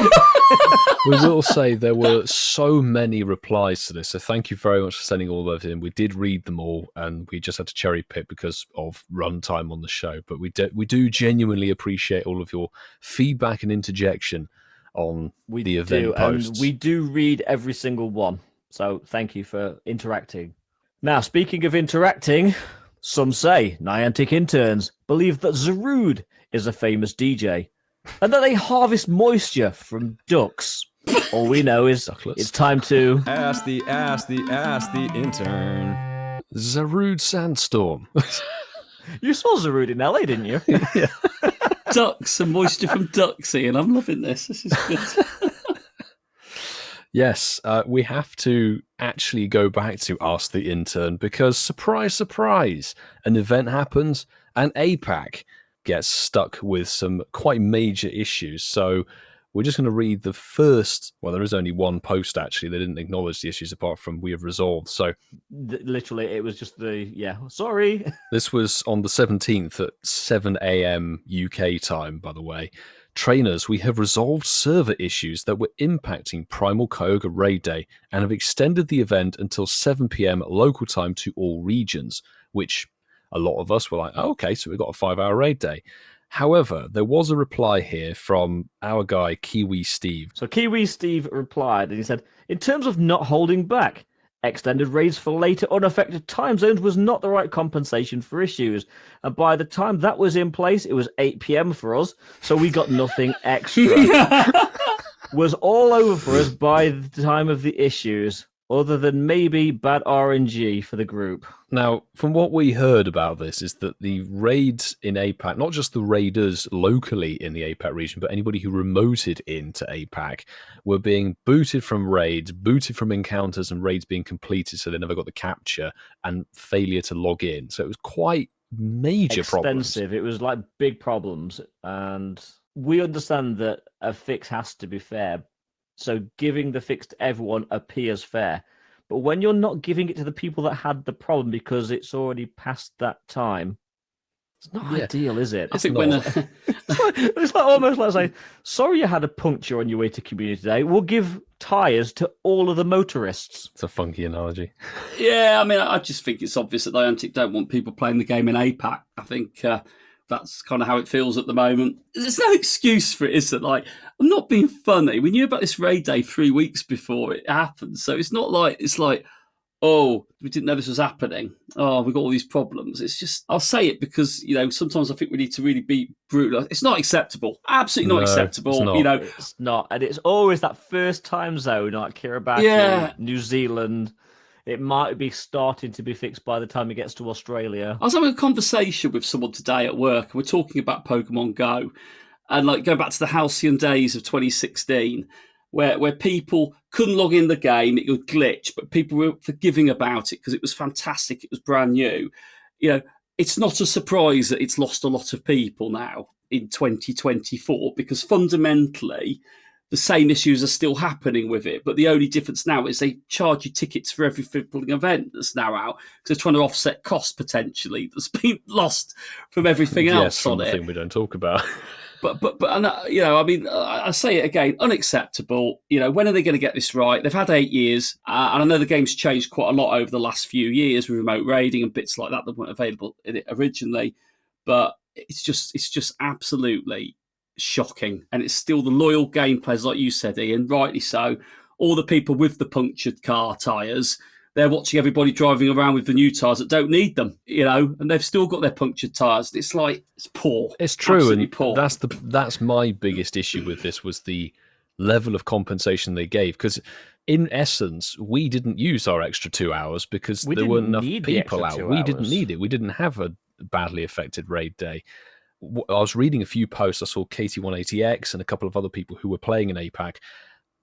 We will say there were so many replies to this, so thank you very much for sending all those in. We did read them all, and we just had to cherry pick because of runtime on the show. But we do genuinely appreciate all of your feedback and interjection on the event posts. And we do read every single one, so thank you for interacting. Now, speaking of interacting, some say Niantic interns believe that Zarude is a famous DJ, and that they harvest moisture from ducks. All we know is it's time to ask the intern. Zarude Sandstorm. You saw Zarude in LA, didn't you? Yeah. Ducks and moisture from ducks, Ian. I'm loving this. This is good. Yes, we have to actually go back to Ask the Intern because, surprise, surprise, an event happens and APAC gets stuck with some quite major issues. So We're just going to read the first. Well, there is only one post actually. They didn't acknowledge the issues apart from we have resolved. So literally, it was just sorry. This was on the 17th at 7 a.m. UK time, by the way. Trainers, we have resolved server issues that were impacting Primal Kyogre Raid Day and have extended the event until 7 p.m. local time to all regions, which a lot of us were like, oh, okay, so we've got a 5-hour raid day. However, there was a reply here from our guy, Kiwi Steve. So Kiwi Steve replied and he said, in terms of not holding back, extended raids for later unaffected time zones was not the right compensation for issues. And by the time that was in place, it was 8 p.m. for us, so we got nothing extra. Was all over for us by the time of the issues, other than maybe bad RNG for the group. Now, from what we heard about this is that the raids in APAC, not just the raiders locally in the APAC region, but anybody who remoted into APAC were being booted from raids, booted from encounters and raids being completed so they never got the capture and failure to log in. So it was quite major problems. Extensive. It was like big problems. And we understand that a fix has to be fair. So giving the fix to everyone appears fair. But when you're not giving it to the people that had the problem because it's already past that time, it's not ideal, is it? I think when it's like almost like saying, sorry you had a puncture on your way to community day. We'll give tyres to all of the motorists. It's a funky analogy. Yeah, I mean, I just think it's obvious that Niantic don't want people playing the game in APAC. I think that's kind of how it feels at the moment. There's no excuse for it, is it? Like, I'm not being funny. We knew about this raid day 3 weeks before it happened. So it's not like, oh, we didn't know this was happening. Oh, we've got all these problems. It's just, I'll say it because, sometimes I think we need to really be brutal. It's not acceptable. Absolutely not acceptable. It's not. It's not. And it's always that first time zone, like Kiribati, New Zealand. It might be starting to be fixed by the time it gets to Australia. I was having a conversation with someone today at work, and we're talking about Pokemon Go, and like going back to the halcyon days of 2016, where people couldn't log in the game, it would glitch, but people were forgiving about it because it was fantastic, it was brand new. It's not a surprise that it's lost a lot of people now in 2024 because fundamentally the same issues are still happening with it, but the only difference now is they charge you tickets for every footballing event that's now out because they're trying to offset costs potentially that's been lost from everything else from on the it. thing we don't talk about. But I say it again, unacceptable. When are they going to get this right? They've had 8 years, and I know the game's changed quite a lot over the last few years with remote raiding and bits like that weren't available in it originally. But it's just absolutely shocking, and it's still the loyal game players, like you said, Ian, rightly so. All the people with the punctured car tyres, they're watching everybody driving around with the new tyres that don't need them, and they've still got their punctured tyres. It's like, it's poor. It's true, absolutely and poor. That's my biggest issue with this was the level of compensation they gave, because in essence, we didn't use our extra 2 hours because there weren't enough people out. We didn't need it. We didn't have a badly affected raid day. I was reading a few posts. I saw KT180X and a couple of other people who were playing in APAC.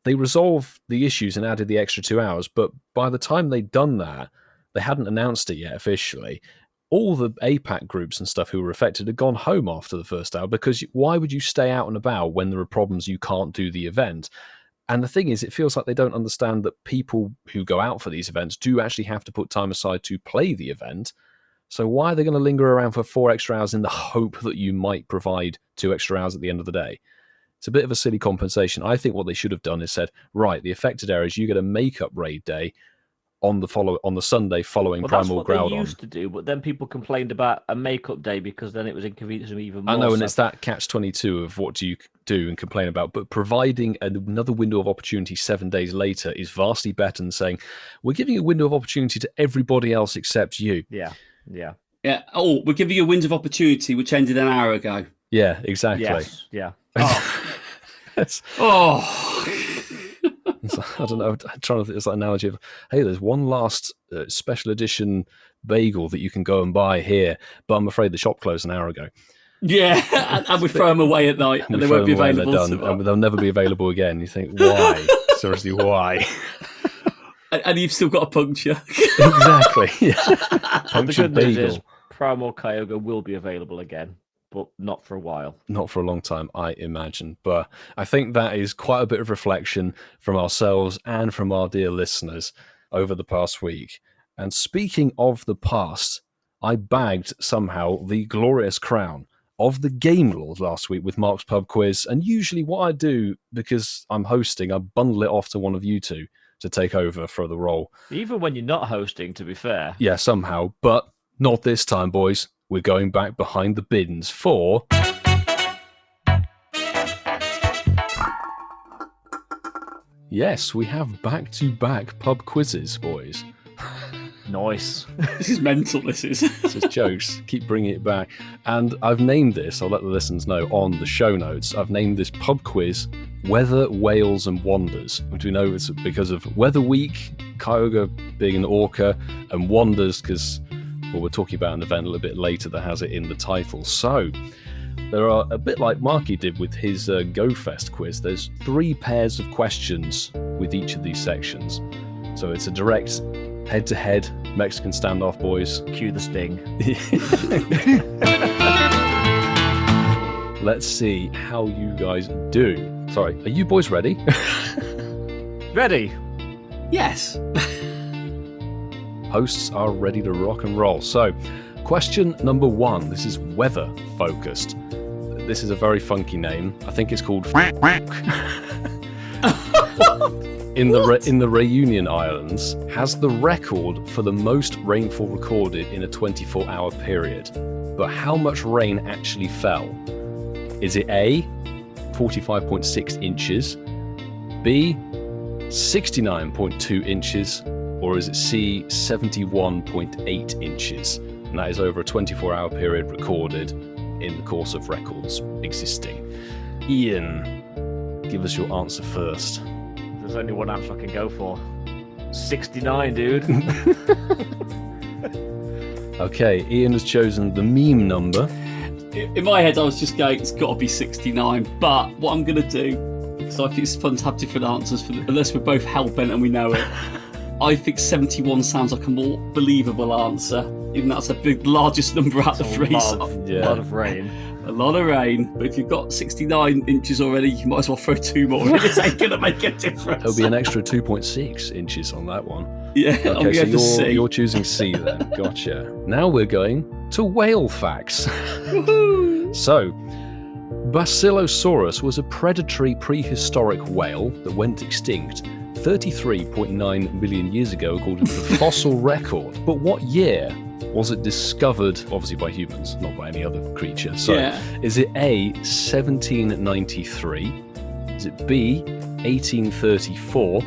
They resolved the issues and added the extra 2 hours, but by the time they'd done that, they hadn't announced it yet officially. All the APAC groups and stuff who were affected had gone home after the first hour, because why would you stay out and about when there are problems you can't do the event? And the thing is, it feels like they don't understand that people who go out for these events do actually have to put time aside to play the event. So why are they going to linger around for 4 extra hours in the hope that you might provide 2 extra hours at the end of the day? It's a bit of a silly compensation. I think what they should have done is said, right, the affected areas, you get a make-up raid day on the Sunday following Primal Groudon. That's what they used to do, but then people complained about a make-up day because then it was inconveniencing even more. I know, and it's that catch-22 of what do you do and complain about, but providing another window of opportunity 7 days later is vastly better than saying, we're giving a window of opportunity to everybody else except you. Yeah. Oh, we're giving you a window of opportunity which ended an hour ago. Yeah, exactly. Yes. Yeah. Oh. I don't know. I'm trying to think. It's that analogy of, hey, there's one last special edition bagel that you can go and buy here, but I'm afraid the shop closed an hour ago. Yeah, and we throw them away at night, and they won't be available. They're done, and they'll never be available again. You think, why? Seriously, why? And you've still got a puncture. Exactly. Yeah. The good news is Primal Kyogre will be available again. but not for a while. Not for a long time, I imagine. But I think that is quite a bit of reflection from ourselves and from our dear listeners over the past week. And speaking of the past, I bagged somehow the glorious crown of the Game Lord last week with Mark's Pub Quiz. And usually what I do, because I'm hosting, I bundle it off to one of you two to take over for the role. Even when you're not hosting, to be fair. Yeah, somehow. But not this time, boys. We're going back behind the bins for... Yes, we have back-to-back pub quizzes, boys. Nice. This is mental, this is. This is jokes. Keep bringing it back. And I've named this, I'll let the listeners know on the show notes, I've named this pub quiz Weather, Whales and Wonders, which we know it's because of Weather Week, Kyogre being an orca, and Wonders because, well, we're talking about an event a little bit later that has it in the title. So, there are, a bit like Marky did with his GoFest quiz, there's 3 pairs of questions with each of these sections. So it's a direct head-to-head Mexican standoff, boys. Cue the sting. Let's see how you guys do. Sorry, are you boys ready? Ready? Yes. Hosts are ready to rock and roll. So, question number 1. This is weather focused. This is a very funky name. I think it's called in the Reunion Islands, has the record for the most rainfall recorded in a 24-hour period. But how much rain actually fell? Is it A, 45.6 inches, B, 69.2 inches, or is it C, 71.8 inches? And that is over a 24-hour period recorded in the course of records existing. Ian, give us your answer first. There's only one answer I can go for. 69, dude. Okay, Ian has chosen the meme number. In my head, I was just going, it's got to be 69. But what I'm going to do, because I think it's fun to have different answers, unless we're both hell-bent and we know it, I think 71 sounds like a more believable answer, even that's the largest number out of the 3. A lot of rain. A lot of rain, but if you've got 69 inches already, you might as well throw 2 more. It ain't going to make a difference. There'll be an extra 2.6 inches on that one. Yeah, okay, so you're choosing C then. Gotcha. Now we're going to whale facts. So, Basilosaurus was a predatory prehistoric whale that went extinct 33.9 million years ago according to the fossil record. But what year was it discovered, obviously by humans, not by any other creature? So, Is it A, 1793? Is it B, 1834?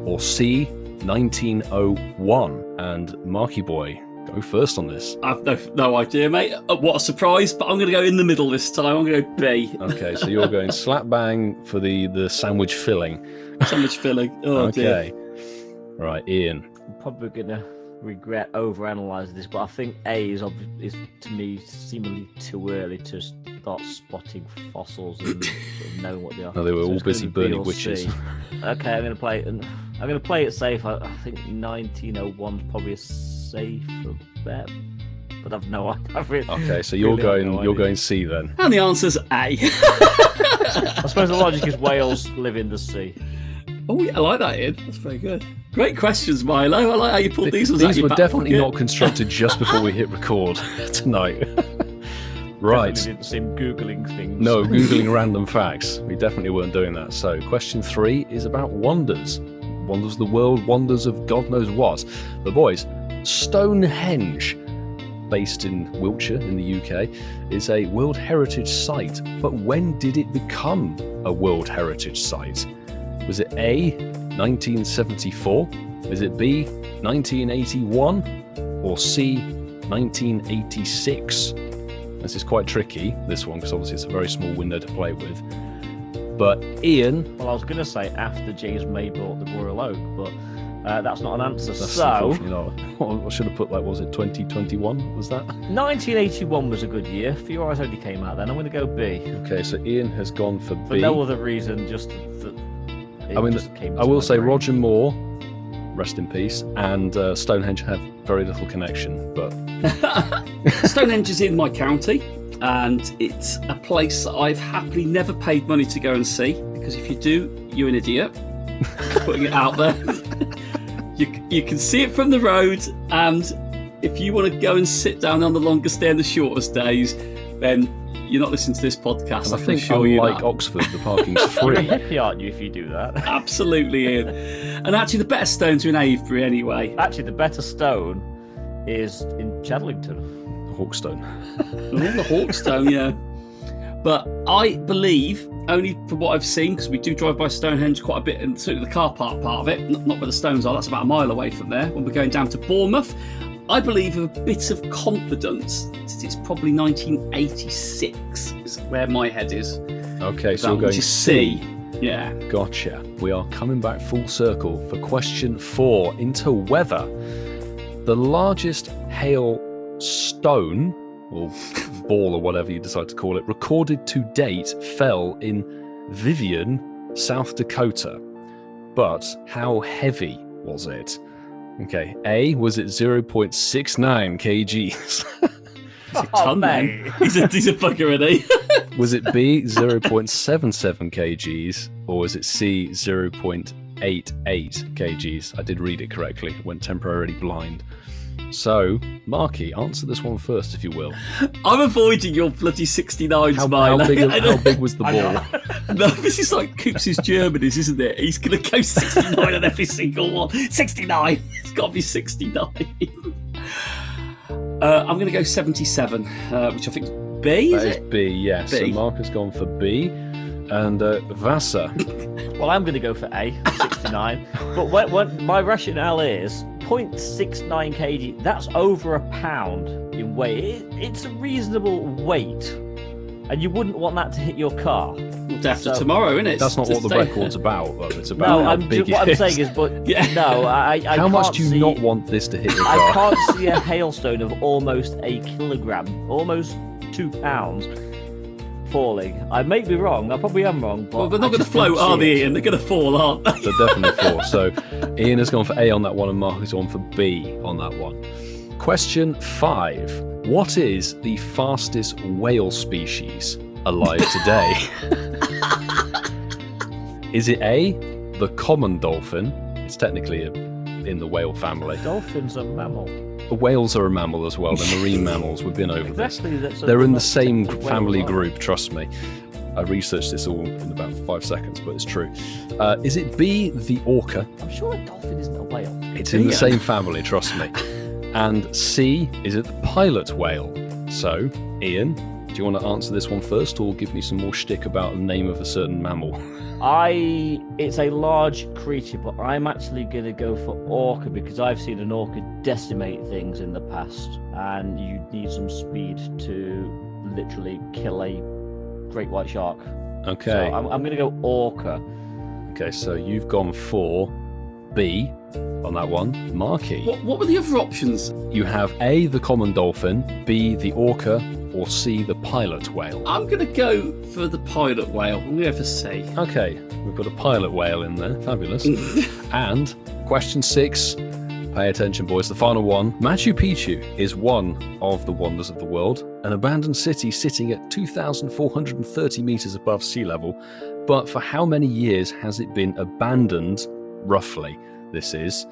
Or C, 1901? And Marky Boy, go first on this. I've no idea, mate. What a surprise, but I'm going to go in the middle this time. I'm going to go B. Okay, so you're going slap bang for the sandwich filling. Sandwich filling. Oh, okay. Dear. Right, Ian. I'm probably going to regret overanalyzing this, but I think A is to me seemingly too early to start spotting fossils and sort of knowing what they are. No, they were all busy burning witches. Okay, I'm going to play it. And I'm going to play it safe. I think 1901 is probably a safer bet, but I've no idea. Okay, so you're going C then. And the answer's A. I suppose the logic is whales live in the sea. Oh, yeah, I like that, Ian. That's very good. Great questions, Milo. I like how you pulled these ones out. These were definitely not constructed just before we hit record tonight. Right. Definitely didn't seem Googling things. No, Googling random facts. We definitely weren't doing that. So, question 3 is about wonders. Wonders of the world, wonders of God knows what. But boys, Stonehenge, based in Wiltshire in the UK, is a World Heritage Site. But when did it become a World Heritage Site? Was it A, 1974? Is it B, 1981? Or C, 1986? This is quite tricky, this one, because obviously it's a very small window to play with. But Ian... Well, I was going to say after James May bought the Royal Oak, but that's not an answer. That's so... unfortunately not. I should have put, was it 2021? Was that? 1981 was a I Few Eyes only came out then. I'm going to go B. Okay, so Ian has gone for B. For no other reason, just that... I will say Roger Moore rest in peace, and Stonehenge have very little connection. But Stonehenge is in my county, and it's a place that I've happily never paid money to go and see, because if you do, you're an idiot. Putting it out there. You can see it from the road, and if you want to go and sit down on the longest day and the shortest days, then you're not listening to this podcast. And I think unlike Oxford, the parking's free. You're a hippie, aren't you, if you do that? Absolutely, Ian. And actually, the better stones are in Avebury anyway. Actually, the better stone is in Chadlington. The Hawkstone. The Hawkstone, yeah. But I believe, only from what I've seen, because we do drive by Stonehenge quite a bit, and certainly the car park part of it, not where the stones are, that's about a mile away from there, when we're going down to Bournemouth. I believe with a bit of confidence that it's probably 1986 is where my head is. Okay, so we're going to C. Yeah. Gotcha. We are coming back full circle for question 4 into weather. The largest hail stone, or ball or whatever you decide to call it, recorded to date fell in Vivian, South Dakota. But how heavy was it? Okay, A, was it 0.69 kgs? Man. He's a bugger, isn't he? Was it B, 0.77 kgs? Or was it C, 0.88 kgs? I did read it correctly. Went temporarily blind. So, Marky, answer this one first, if you will. I'm avoiding your bloody 69 How smile. big was the ball? No, this is like Coops' Germany's, isn't it? He's going to go 69 on every single one. 69! It's got to be 69. I'm going to go 77, which I think is B, is it? B, yes. B. So Mark has gone for B. And Vasa. Well, I'm going to go for A, 69. But what my rationale is 0.69 kg, that's over a pound in weight. It's a reasonable weight. And you wouldn't want that to hit your car. Well, after tomorrow, isn't it? That's not what the record's about, though. It's about how big what it is. I'm saying is, but no, I how can't much do you see, not want this to hit your car? I can't see a hailstone of almost a kilogram, almost 2 pounds, falling. I may be wrong. I probably am wrong. But well, they're not going to float, are they, Ian? They're going to fall, aren't they? They're definitely fall. So Ian has gone for A on that one, and Mark has gone for B on that one. Question 5. What is the fastest whale species alive today? Is it A, the common dolphin? It's technically in the whale family. Dolphins are mammal. Whales are a mammal as well. They're marine mammals. We've been over Exactly. this. They're in the same family group, trust me. I researched this all in about 5 seconds, but it's true. Is it B, the orca? I'm sure a dolphin isn't a whale. It's in the same family, trust me. And C, is it the pilot whale? So, Ian, do you want to answer this one first, or give me some more shtick about the name of a certain mammal? It's a large creature, but I'm actually going to go for orca because I've seen an orca decimate things in the past, and you need some speed to literally kill a great white shark. Okay. So I'm going to go orca. Okay, so you've gone for B on that one. Marky. What were the other options? You have A, the common dolphin, B, the orca, or C, the pilot whale. I'm going to go for the pilot whale. I'm going to go for C. Okay, we've got a pilot whale in there. Fabulous. And question 6. Pay attention, boys. The final one. Machu Picchu is one of the wonders of the world, an abandoned city sitting at 2,430 meters above sea level. But for how many years has it been abandoned, roughly? This is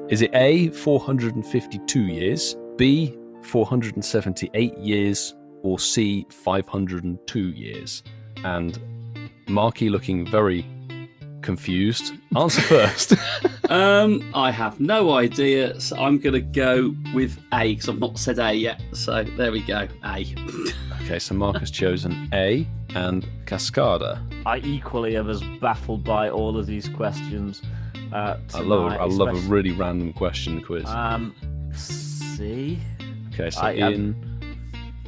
it A, 452 years, B, 478 years, or C, 502 years? And Marky looking very confused. Answer first. I have no idea, so I'm going to go with A, because I've not said A yet. So there we go, A. Okay, so Mark has chosen A, and Cascada. I equally am as baffled by all of these questions. I love a really random question quiz. C. Okay, so Ian.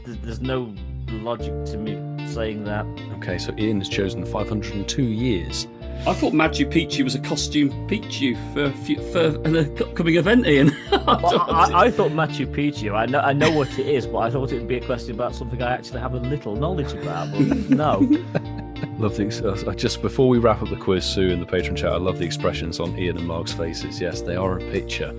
There's no logic to me saying that. Okay, so Ian has chosen 502 years. I thought Machu Picchu was a costume Picchu for an upcoming event, Ian. I thought Machu Picchu. I know what it is, but I thought it would be a question about something I actually have a little knowledge about. But no. Love the just before we wrap up the quiz, Sue, in the patron chat, I love the expressions on Ian and Mark's faces. Yes, they are a picture.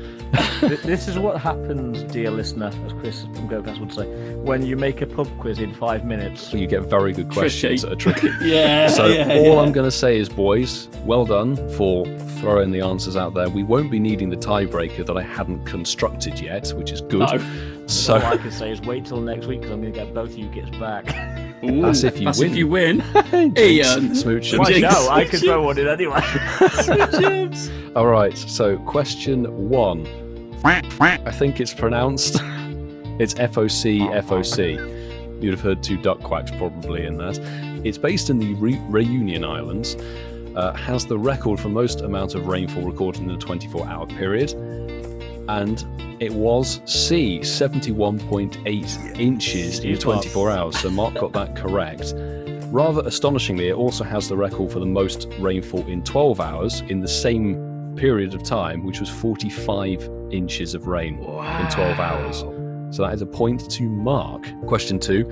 This is what happens, dear listener, as Chris from GoPass would say, when you make a pub quiz in 5 minutes. You get very good questions that are tricky. I'm going to say is, boys, well done for throwing the answers out there. We won't be needing the tiebreaker that I hadn't constructed yet, which is good. No. So all I can say is wait till next week because I'm going to get both of you gits back. Ooh, that's if you win. Ian. Smooch. My show, I can throw one in anyway. All right, so question 1. I think it's pronounced. It's FOC. You'd have heard 2 duck quacks probably in that. It's based in the Reunion Islands. Has the record for most amount of rainfall recorded in a 24-hour period. And it was C, 71.8 inches in 24 hours. So Mark got that correct. Rather astonishingly, it also has the record for the most rainfall in 12 hours in the same period of time, which was 45 inches of rain in 12 hours. So that is a point to Mark. Question 2.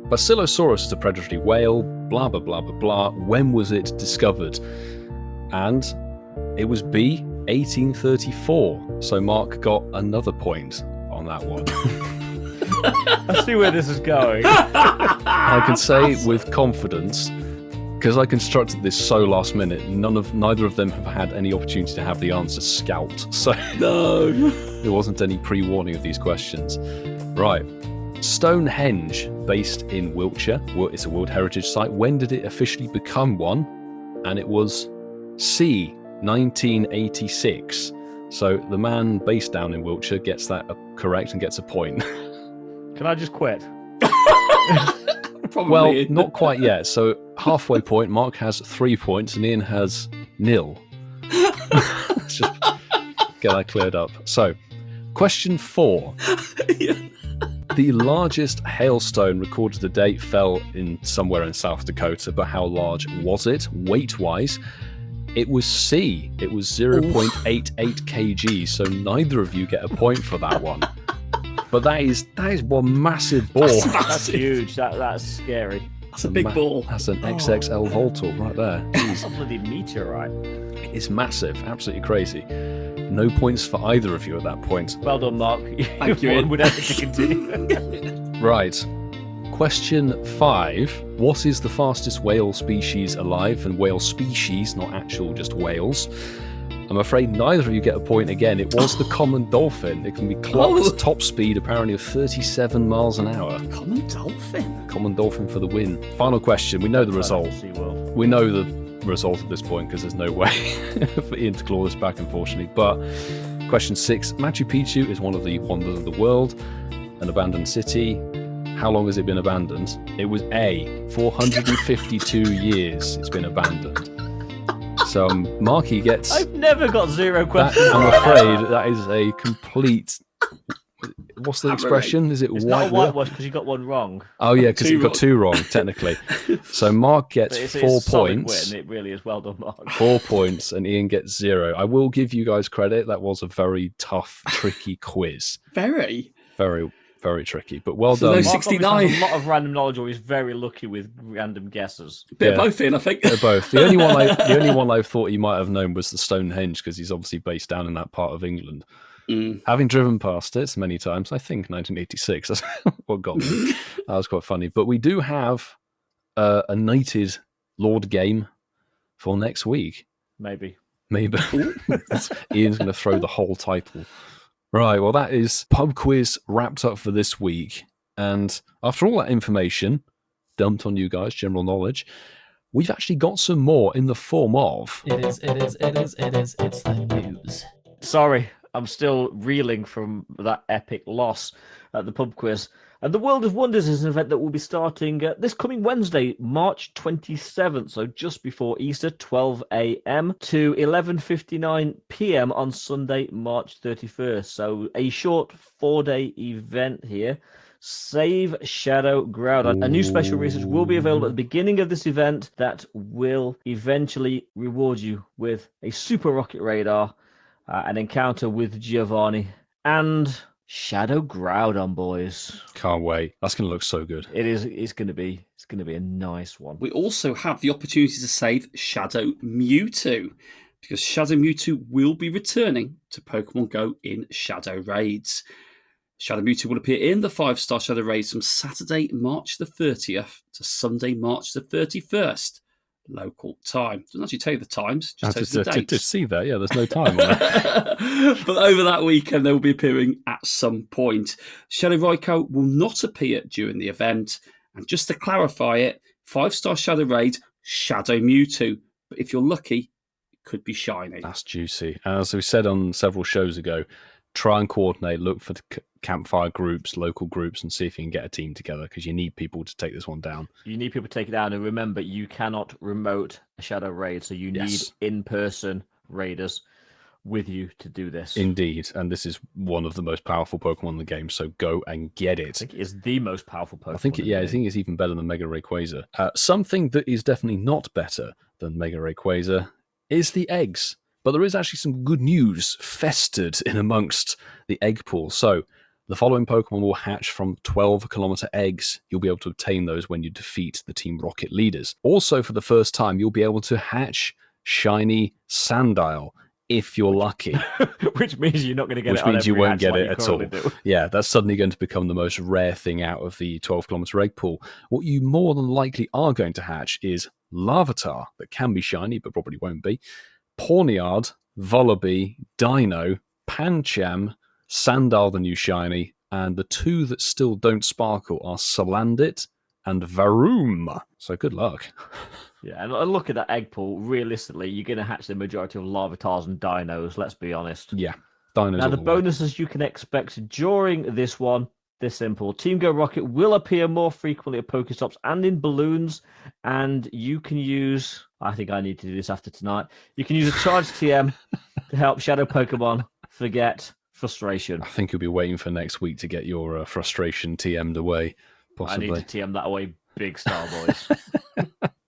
Basilosaurus is a predatory whale, blah, blah, blah, blah, blah. When was it discovered? And it was B, 1834. So Mark got another point on that one. I see where this is going. I can say with confidence, because I constructed this so last minute, neither of them have had any opportunity to have the answer scalped. So No. there wasn't any pre-warning of these questions. Right. Stonehenge, based in Wiltshire. It's a World Heritage Site. When did it officially become one? And it was C, 1986. So the man based down in Wiltshire gets that correct and gets a point. Can I just quit? Probably. Well, not quite yet. So halfway point, Mark has 3 points and Ian has 0. Let's just get that cleared up. So, question 4. The largest hailstone recorded to date fell in somewhere in South Dakota, but how large was it, weight-wise? It was C. It was 0.88 kg, so neither of you get a point for that one. But that is one massive ball. That's huge. That's scary. That's a big ball. That's an XXL Voltor right there. It's a bloody meteorite. It's massive, absolutely crazy. No points for either of you at that point. Well done, Mark. Thank you, Ian. Would have to continue. Right. Question 5. What is the fastest whale species alive? And whale species, not actual, just whales. I'm afraid neither of you get a point again. It was the common dolphin. It can be clocked top speed apparently of 37 miles an hour. Common dolphin? Common dolphin for the win. Final question. We know the result. We know the result at this point because there's no way for Ian to claw this back, unfortunately. But question 6. Machu Picchu is one of the wonders of the world, an abandoned city. How long has it been abandoned? It was A, 452 years it's been abandoned. So Marky gets... I've never got 0 questions. I'm afraid that is a complete... What's the expression? Is it it's not a whitewash because you got one wrong. Oh yeah, because you got 2 wrong, technically. So Mark gets it's 4 points. Win. It really is. Well done, Mark. 4 points, and Ian gets 0. I will give you guys credit. That was a very tough, tricky quiz. Very. Very, very tricky, but well So done. those 69. Has a lot of random knowledge, or he's very lucky with random guesses. Bit of both, Ian, I think. They're both. The only one I thought you might have known was the Stonehenge because he's obviously based down in that part of England. Having driven past it many times, I think 1986. That's what got me. That was quite funny. But we do have a knighted Lord game for next week. Maybe. Ian's going to throw the whole title. Right, well, that is Pub Quiz wrapped up for this week. And after all that information dumped on you guys, general knowledge, we've actually got some more in the form of... It's the news. Sorry, I'm still reeling from that epic loss at the pub quiz. And the World of Wonders is an event that will be starting this coming Wednesday, March 27th, so just before Easter, 12 a.m. to 11:59 p.m. on Sunday, March 31st. So a short 4-day event here. Save Shadow Ground. A new special research will be available at the beginning of this event that will eventually reward you with a super rocket radar, an encounter with Giovanni, and Shadow Groudon, boys. Can't wait. That's going to look so good. It is. It's going to be a nice one. We also have the opportunity to save Shadow Mewtwo, because Shadow Mewtwo will be returning to Pokemon Go in Shadow Raids. Shadow Mewtwo will appear in the 5-star Shadow Raids from Saturday, March the 30th to Sunday, March the 31st, local time. Doesn't actually tell you the times, just tells you the dates. To see that, yeah, there's no time on it. But over that weekend, they will be appearing at some point. Shadow Raikou will not appear during the event. And just to clarify it, 5-star Shadow Raid, Shadow Mewtwo. But if you're lucky, it could be shiny. That's juicy. As we said on several shows ago, try and coordinate, look for the campfire groups, local groups, and see if you can get a team together, because you need people to take this one down. You need people to take it down, and remember, you cannot remote a Shadow Raid, so you need in-person raiders with you to do this. Indeed, and this is one of the most powerful Pokemon in the game, so go and get it. I think it's the most powerful Pokemon. I think it's even better than Mega Rayquaza. Something that is definitely not better than Mega Rayquaza is the eggs. But there is actually some good news festered in amongst the egg pool. So the following Pokemon will hatch from 12-kilometer eggs. You'll be able to obtain those when you defeat the Team Rocket leaders. Also, for the first time, you'll be able to hatch shiny Sandile if you're lucky. Which means you're not going to get it. Which means you won't get it at all. Do. Yeah, that's suddenly going to become the most rare thing out of the 12-kilometer egg pool. What you more than likely are going to hatch is Larvitar, that can be shiny, but probably won't be. Pawniard, Vullaby, Dino, Pancham, Sandile the new shiny, and the two that still don't sparkle are Salandit and Varoom. So good luck. Yeah, and look at that egg pool. Realistically, you're going to hatch the majority of Larvitars and Dinos, let's be honest. Yeah, Dinos. Now, the bonuses you can expect during this one, they're simple. Team Go Rocket will appear more frequently at Pokestops and in balloons, and you can use... I think I need to do this after tonight. You can use a charged TM to help Shadow Pokemon forget frustration. I think you'll be waiting for next week to get your frustration TM'd away, possibly. I need to TM that away big style, boys.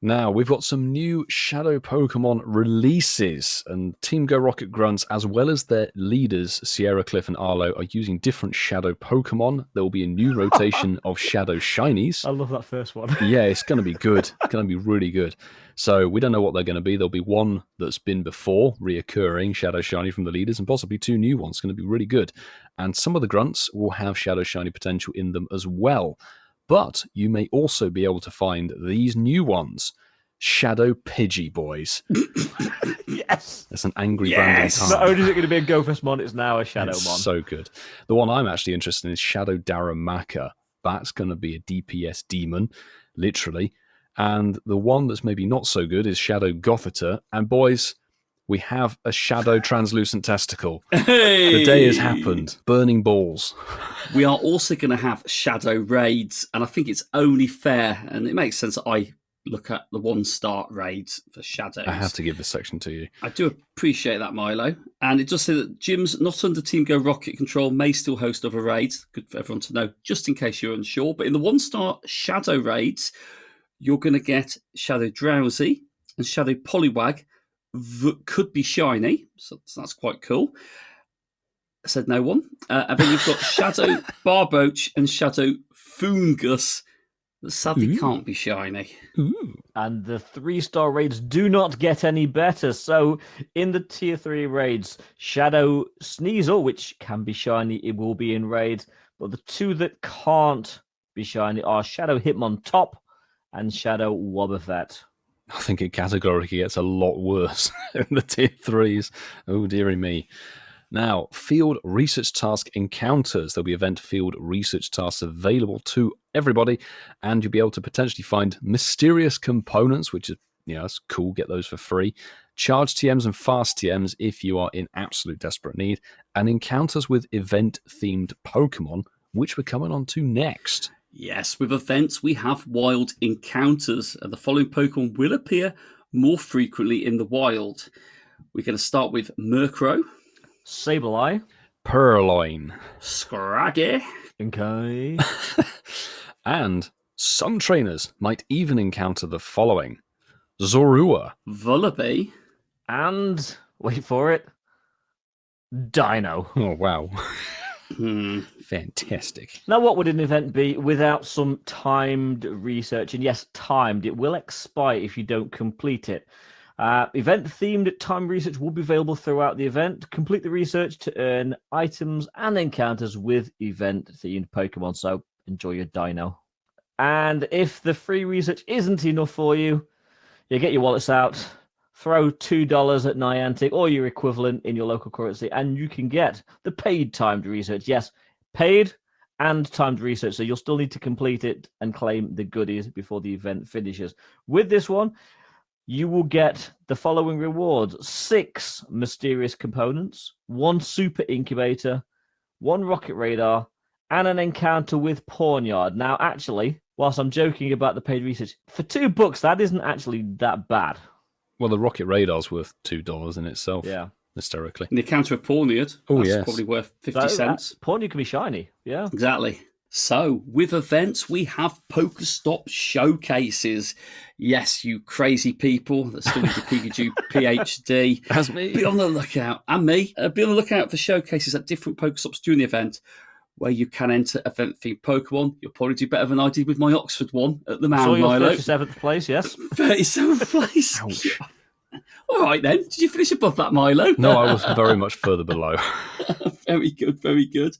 Now, we've got some new Shadow Pokemon releases, and Team Go Rocket Grunts, as well as their leaders, Sierra Cliff and Arlo, are using different Shadow Pokemon. There will be a new rotation of Shadow Shinies. I love that first one. Yeah, it's going to be good. It's going to be really good. So we don't know what they're going to be. There'll be one that's been before, reoccurring Shadow Shiny from the leaders, and possibly two new ones. It's going to be really good. And some of the Grunts will have Shadow Shiny potential in them as well. But you may also be able to find these new ones. Shadow Pidgey, boys. Yes! It's an angry Brandon time. Not only is it going to be a GoFestmon, it's now a Shadow Mon. So good. The one I'm actually interested in is Shadow Darumaka. That's going to be a DPS demon, literally. And the one that's maybe not so good is Shadow Gothita. And boys, we have a Shadow Translucent Testicle. Hey! The day has happened. Burning balls. We are also going to have Shadow Raids, and I think it's only fair, and it makes sense that I look at the 1-star raids for Shadows. I have to give this section to you. I do appreciate that, Milo. And it does say that gyms not under Team Go Rocket control may still host other raids. Good for everyone to know, just in case you're unsure. But in the 1-star Shadow Raids, you're going to get Shadow Drowsy and Shadow Poliwag that could be shiny. So that's quite cool. Said no one. And then you've got Shadow Barboach and Shadow Foongus that sadly can't be shiny. Ooh. And the 3-star raids do not get any better. So in the tier 3 raids, Shadow Sneasel, which can be shiny, it will be in raids. But the two that can't be shiny are Shadow Hitmontop and Shadow Wobbuffet. I think it categorically gets a lot worse in the tier 3s. Oh, dearie me. Now, field research task encounters. There'll be event field research tasks available to everybody, and you'll be able to potentially find mysterious components, which is, it's cool. Get those for free. Charge TMs and fast TMs if you are in absolute desperate need, and encounters with event-themed Pokemon, which we're coming on to next. Yes, with events, we have wild encounters, and the following Pokemon will appear more frequently in the wild. We're going to start with Murkrow, Sableye, Purloin, Scraggy, okay. And some trainers might even encounter the following: Zorua, Vullaby, and, wait for it, Dino. oh wow, Fantastic. Now, what would an event be without some timed research? And yes, timed. It will expire if you don't complete it. Event-themed timed research will be available throughout the event. Complete the research to earn items and encounters with event-themed Pokemon. So enjoy your dino. And if the free research isn't enough for you, you get your wallets out, throw $2 at Niantic or your equivalent in your local currency, and you can get the paid timed research. Yes, paid and timed research. So you'll still need to complete it and claim the goodies before the event finishes. With this one, you will get the following rewards: 6 mysterious components, 1 super incubator, 1 rocket radar, and an encounter with Pawnyard. Now, actually, whilst I'm joking about the paid research, for $2, that isn't actually that bad. Well, the rocket radar's worth $2 in itself. Yeah. Hysterically. And the encounter of Pawnyard, that's yes. probably worth 50 cents. Pawnyard can be shiny, yeah. Exactly. So, with events, we have Pokestop showcases. Yes, you crazy people that still need the Pikachu PhD. That's me. Be on the lookout, and me. Be on the lookout for showcases at different Pokestops during the event, where you can enter event-themed Pokemon. You'll probably do better than I did with my Oxford one at the Mound, So you're Milo. 37th place, yes. 37th place. Ouch. All right, then. Did you finish above that, Milo? No, I was very much further below. Very good, very good.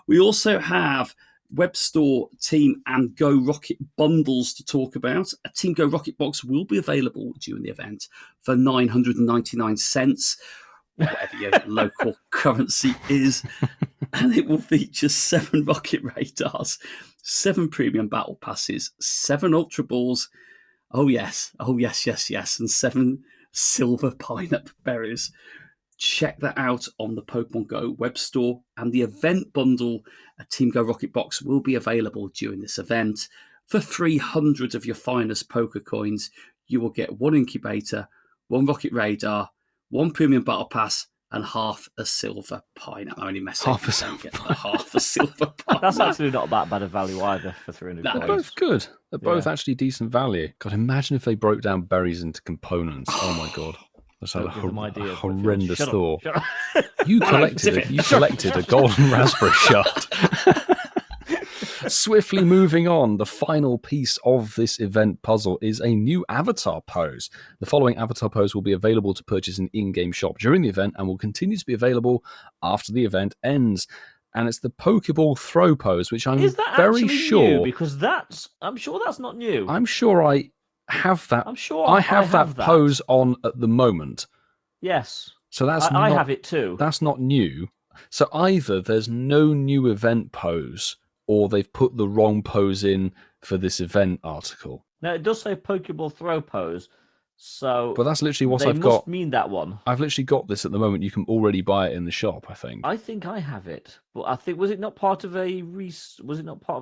We also have Web Store Team and Go Rocket bundles to talk about. A Team Go Rocket box will be available during the event for 999 cents, whatever your local currency is. And it will feature 7 rocket radars, 7 premium battle passes, 7 ultra balls. Oh, yes, and 7 silver pineapple berries. Check that out on the Pokemon Go web store, and the event bundle, a Team Go Rocket box, will be available during this event. For 300 of your finest poker coins, you will get 1 incubator, 1 rocket radar, 1 premium battle pass, and half a silver pineapple. I'm only messing. Half a silver half a silver pineapple. That's actually not that bad a value either for 300 No. They're coins. both good. They're both actually decent value. God, imagine if they broke down berries into components. Oh my god. That's Don't a give them ideas, Whitfield. horrendous Shut up, thought. shut up. You collected a golden raspberry shard. Swiftly moving on, the final piece of this event puzzle is a new avatar pose. The following avatar pose will be available to purchase in in-game shop during the event and will continue to be available after the event ends. And it's the Pokeball throw pose, which I'm Is that very actually sure. new? Because I'm sure that's not new. I'm sure I have that. I'm sure I have that pose on at the moment. Yes. So that's I have it too. That's not new. So either there's no new event pose, or they've put the wrong pose in for this event article. Now, it does say Pokeball throw pose, so... But that's literally what they I've must got. mean that one. I've literally got this at the moment. You can already buy it in the shop, I think. I think I have it. But I think, was it not part of a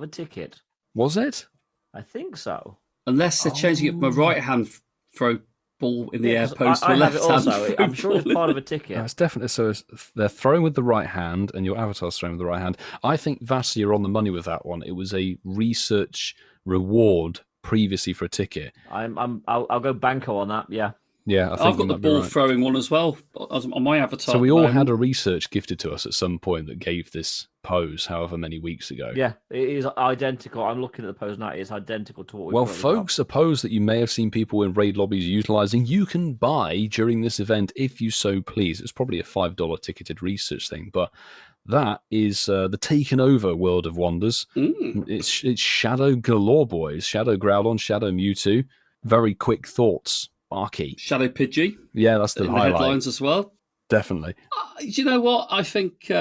ticket? Was it? I think so. Unless they're changing it from a right-hand throw ball in the air 'cause pose to I a have it left-hand also. throw I'm sure it's ball. part of a ticket. That's definitely so. They're throwing with the right hand, and your avatar's throwing with the right hand. I think Vassie, you're on the money with that one. It was a research reward previously for a ticket. I'll go banco on that. Yeah. Yeah, I think I've got the ball throwing one as well on my avatar. So we all had a research gifted to us at some point that gave this pose, however many weeks ago. Yeah, it is identical. I'm looking at the pose now. It's identical to what we've Well, currently folks, a pose that you may have seen people in raid lobbies utilizing, you can buy during this event if you so please. It's probably a $5 ticketed research thing, but that is the Taken Over World of Wonders. It's Shadow galore, boys. Shadow Groudon, Shadow Mewtwo. Very quick thoughts. Barky. Shadow Pidgey. Yeah, that's the highlight. Headlines as well. Definitely. Do you know what? I think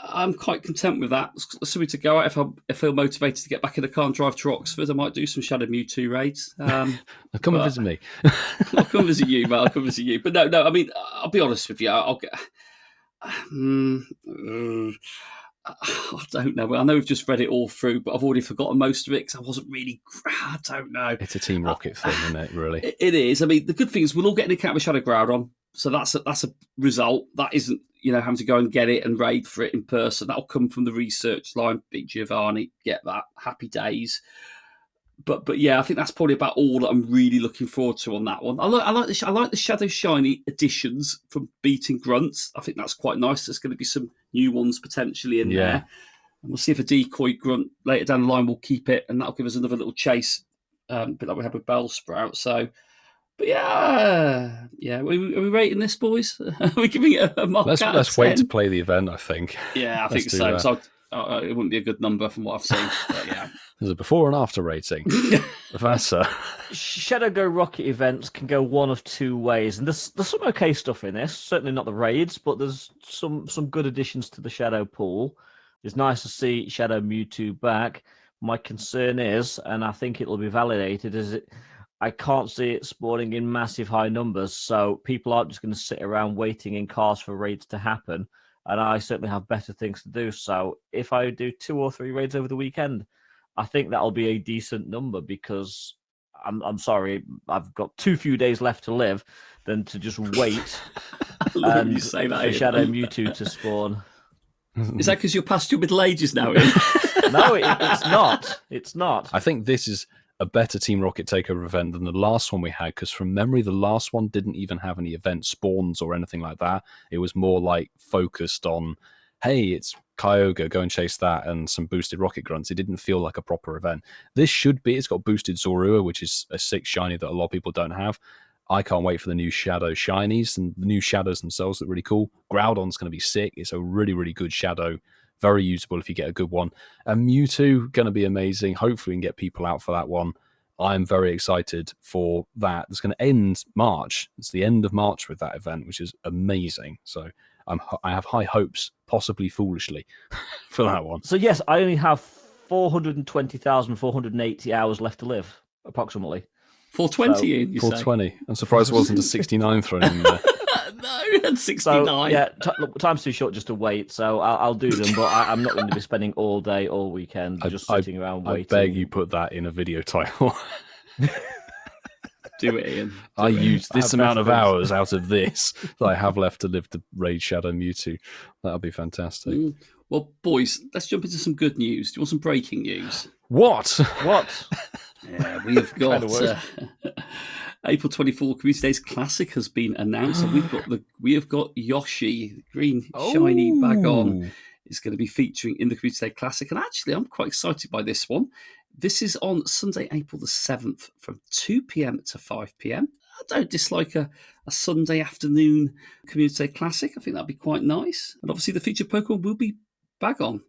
I'm quite content with that. It's something to go out if I feel motivated to get back in the car and drive to Oxford. I might do some Shadow Mewtwo raids. Come and visit me. I'll come visit you, mate. I'll come visit you. But no. I mean, I'll be honest with you. I'll get. I don't know. I know we've just read it all through, but I've already forgotten most of it because I wasn't really. I don't know. It's a Team Rocket thing, isn't it? Really, it is. I mean, the good thing is we'll all get an encounter with Shadow Groudon, so that's a result. That isn't having to go and get it and raid for it in person. That'll come from the research line. Big Giovanni, get that. Happy days. But yeah, I think that's probably about all that I'm really looking forward to on that one. I like the Shadow Shiny additions from Beating Grunts. I think that's quite nice. There's going to be some new ones potentially in there. And we'll see if a decoy grunt later down the line will keep it, and that'll give us another little chase, a bit like we had with Bellsprout. So, but yeah. Are we rating this, boys? Are we giving it a mark out of 10? Let's wait to play the event, I think. Yeah, I think so. So it wouldn't be a good number from what I've seen. But yeah. There's a before and after rating. Professor. Shadow Go Rocket events can go one of two ways, and there's some okay stuff in this. Certainly not the raids, but there's some good additions to the Shadow pool. It's nice to see Shadow Mewtwo back. My concern is, and I think it'll be validated, I can't see it spawning in massive high numbers, so people aren't just going to sit around waiting in cars for raids to happen. And I certainly have better things to do. So if I do 2 or 3 raids over the weekend, I think that'll be a decent number, because I'm sorry, I've got too few days left to live than to just wait and you say that, for Shadow Mewtwo to spawn. Is that because you're past your middle ages now, Ian? No, it's not. It's not. I think this is a better Team Rocket takeover event than the last one we had, because from memory, the last one didn't even have any event spawns or anything like that. It was more like focused on, hey, it's Kyogre, go and chase that, and some boosted Rocket Grunts. It didn't feel like a proper event. This should be. It's got boosted Zorua, which is a 6 shiny that a lot of people don't have. I can't wait for the new Shadow shinies, and the new Shadows themselves look really cool. Groudon's going to be sick. It's a really, really good Shadow. Very usable if you get a good one. And Mewtwo, going to be amazing. Hopefully we can get people out for that one. I'm very excited for that. It's going to end March. It's the end of March with that event, which is amazing. So I have high hopes, possibly foolishly, for that one. So yes, I only have 420,480 hours left to live, approximately. 420, Ian, you 420. Say? I'm surprised it wasn't a 69 thrown in there. No, you had 69. So, yeah, look, time's too short just to wait, so I'll do them, but I'm not going to be spending all day, all weekend, just sitting around waiting. I beg you put that in a video title. Do it, Ian. I used this amount of hours out of this that I have left to live to raid Shadow Mewtwo. That'll be fantastic. Well, boys, let's jump into some good news. Do you want some breaking news? What? Yeah, we have got April 24 Community Days Classic has been announced, and we have got Yoshi, the green shiny Bagon, is going to be featuring in the Community Day Classic. And actually, I'm quite excited by this one. This is on Sunday, April the 7th, from 2 p.m. to 5 p.m. I don't dislike a Sunday afternoon Community Day Classic. I think that'd be quite nice. And obviously, the featured Pokemon will be Bagon.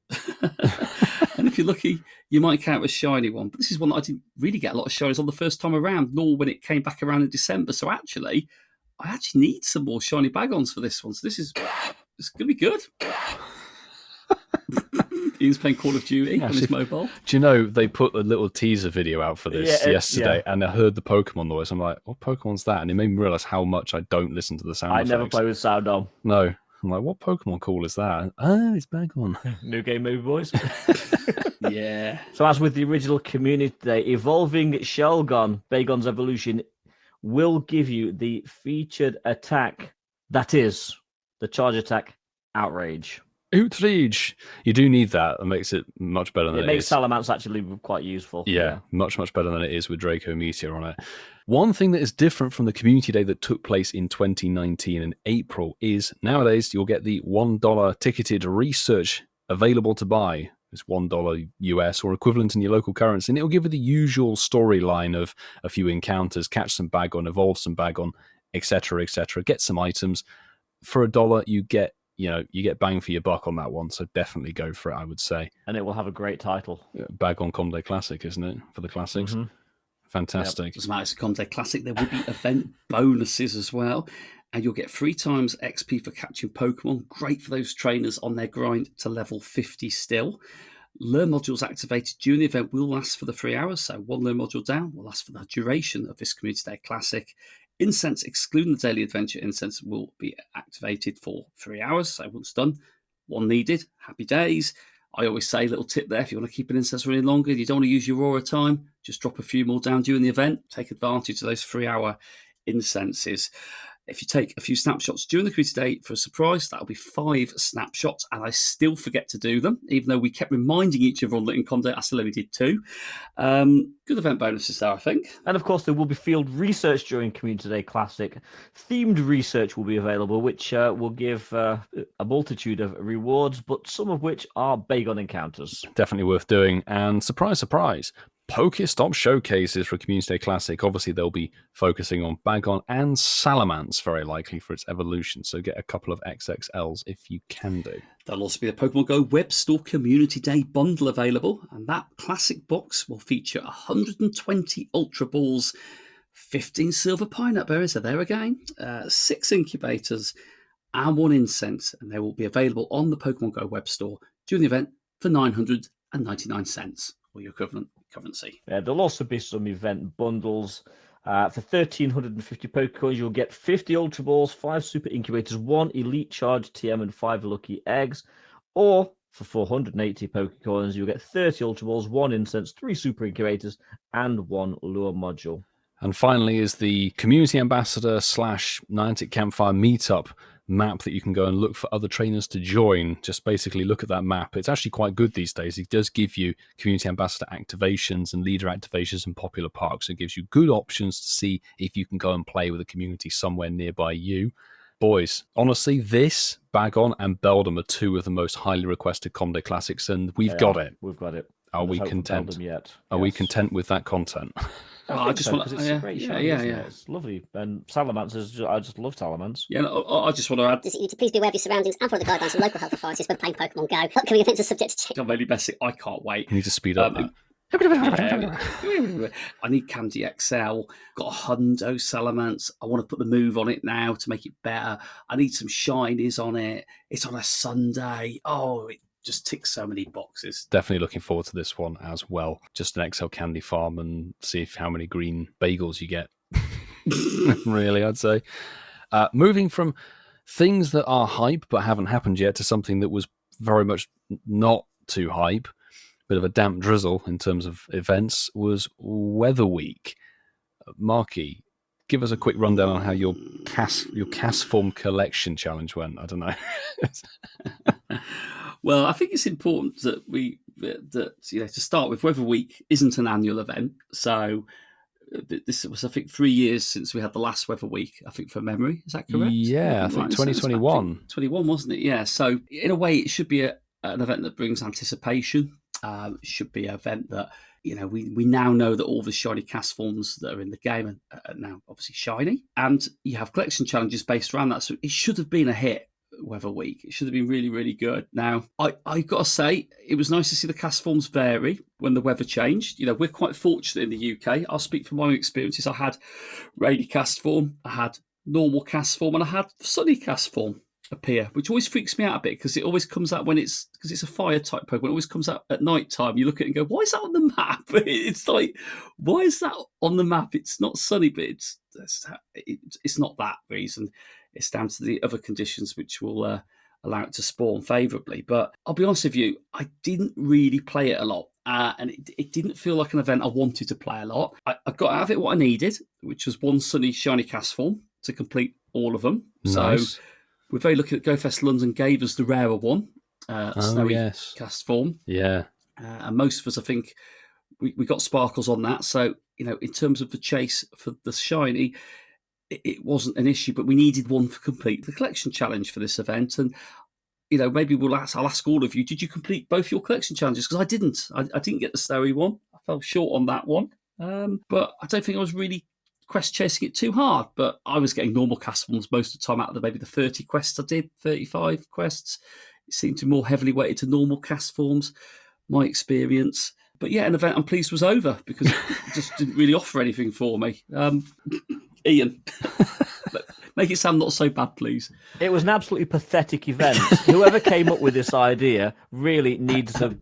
And if you're lucky, you might count a shiny one. But this is one that I didn't really get a lot of shinies on the first time around, nor when it came back around in December. So actually, I need some more shiny Bagons for this one. So it's going to be good. Ian's playing Call of Duty on his mobile. Do you know, they put a little teaser video out for this yesterday, and I heard the Pokemon noise. I'm like, what Pokemon's that? And it made me realise how much I don't listen to the sound effects. I never play with sound on. No. I'm like, what Pokemon call is that? Oh, it's Bagon. New game movie, boys. Yeah. So as with the original Community Day, evolving Shelgon, Bagon's evolution, will give you the featured attack. That is the charge attack, Outrage. Outrage. You do need that. It makes it much better than it is. It makes Salamence actually quite useful. Yeah, much, much better than it is with Draco Meteor on it. One thing that is different from the Community Day that took place in 2019 in April is nowadays you'll get the $1 ticketed research available to buy. It's $1 US or equivalent in your local currency, and it'll give you the usual storyline of a few encounters, catch some Bagon, evolve some Bagon, etc., etc. Get some items. For $1, you get bang for your buck on that one, so definitely go for it, I would say. And it will have a great title. Bagon Comday Classic, isn't it, for the classics? Mm-hmm. Fantastic. Yep. Doesn't matter, it's a Comday Classic. There will be event bonuses as well, and you'll get 3 times XP for catching Pokemon. Great for those trainers on their grind to level 50 still. Learn modules activated during the event will last for the 3 hours, so 1 learn module down will last for the duration of this Community Day Classic. Incense, excluding the daily adventure incense, will be activated for 3 hours. So once done, 1 needed. Happy days. I always say, little tip there, if you want to keep an incense running longer, you don't want to use your Aura time, just drop a few more down during the event. Take advantage of those 3 hour incenses. If you take a few snapshots during the community day for a surprise, that'll be 5 snapshots, and I still forget to do them, even though we kept reminding each other on Lit Con Day. I still only did 2. Good event bonuses there, I think. And of course, there will be field research during Community Day Classic. Themed research will be available, which will give a multitude of rewards, but some of which are Bagon encounters. Definitely worth doing. And surprise, surprise, Pokestop showcases for Community Day Classic. Obviously, they'll be focusing on Bagon and Salamence, very likely, for its evolution. So get a couple of XXLs if you can do. There'll also be a Pokemon Go Web Store Community Day bundle available, and that classic box will feature 120 Ultra Balls, 15 Silver Pineapple Berries, are there again, 6 Incubators, and 1 Incensed, and they will be available on the Pokemon Go Web Store during the event for 999 cents, or your equivalent currency. There'll also be some event bundles. For 1,350 Pokecoins, you'll get 50 Ultra Balls, 5 Super Incubators, 1 Elite Charge TM, and 5 Lucky Eggs. Or for 480 Pokecoins, you'll get 30 Ultra Balls, 1 Incense, 3 Super Incubators, and 1 Lure Module. And finally is the Community Ambassador / Niantic Campfire Meetup map that you can go and look for other trainers to join. Just basically look at that map. It's actually quite good these days. It does give you community ambassador activations and leader activations in popular parks. It gives you good options to see if you can go and play with a community somewhere nearby you. Boys, honestly, this, Bagon and Beldum are 2 of the most highly requested Comday Classics, and we've got it. We've got it. Are we content? Yet. Are we content with that content? I just want to. It's a great show. Yeah. It's lovely. And Salamence I just love Salamence. Yeah, I just want to add. You to please be aware of your surroundings and follow the guidelines of local health authorities when playing Pokemon Go. Upcoming events are subject to change. I'm really basic. I can't wait. You need to speed up that. I need Candy XL. Got a Hundo Salamence. I want to put the move on it now to make it better. I need some shinies on it. It's on a Sunday. Oh, it just ticks so many boxes. Definitely looking forward to this one as well. Just an XL candy farm and see how many green bagels you get. Really, I'd say. Moving from things that are hype but haven't happened yet to something that was very much not too hype, bit of a damp drizzle in terms of events, was Weather Week. Marky, give us a quick rundown on how your cast form collection challenge went. I don't know. Well, I think it's important that to start with, Weather Week isn't an annual event. So this was, I think, 3 years since we had the last Weather Week, I think, from memory. Is that correct? Yeah, I think 2021. 21, wasn't it? Yeah. So in a way, it should be an event that brings anticipation. It should be an event that, we now know that all the shiny cast forms that are in the game are now obviously shiny. And you have collection challenges based around that. So it should have been a hit. Weather Week. It should have been really, really good. Now, I've got to say, it was nice to see the cast forms vary when the weather changed. We're quite fortunate in the UK. I'll speak from my own experiences. I had rainy cast form, I had normal cast form, and I had sunny cast form appear, which always freaks me out a bit because it always comes out because it's a fire type Pokemon. It always comes out at night time. You look at it and go, why is that on the map? It's like, why is that on the map? It's not sunny, but it's not that reason. It's down to the other conditions which will allow it to spawn favourably. But I'll be honest with you, I didn't really play it a lot. And it didn't feel like an event I wanted to play a lot. I got out of it what I needed, which was 1 sunny shiny cast form to complete all of them. Nice. So we're very lucky that GoFest London gave us the rarer one, snowy cast form. Yeah. And most of us, I think, we got sparkles on that. So, in terms of the chase for the shiny, it wasn't an issue, but we needed one to complete the collection challenge for this event. And, maybe I'll ask all of you, did you complete both your collection challenges? Because I didn't. I didn't get the snowy one. I fell short on that one. But I don't think I was really quest chasing it too hard. But I was getting normal cast forms most of the time out of maybe the 30 quests I did, 35 quests. It seemed to be more heavily weighted to normal cast forms, my experience. But yeah, an event I'm pleased was over because it just didn't really offer anything for me. Ian, make it sound not so bad, please. It was an absolutely pathetic event. Whoever came up with this idea really needs a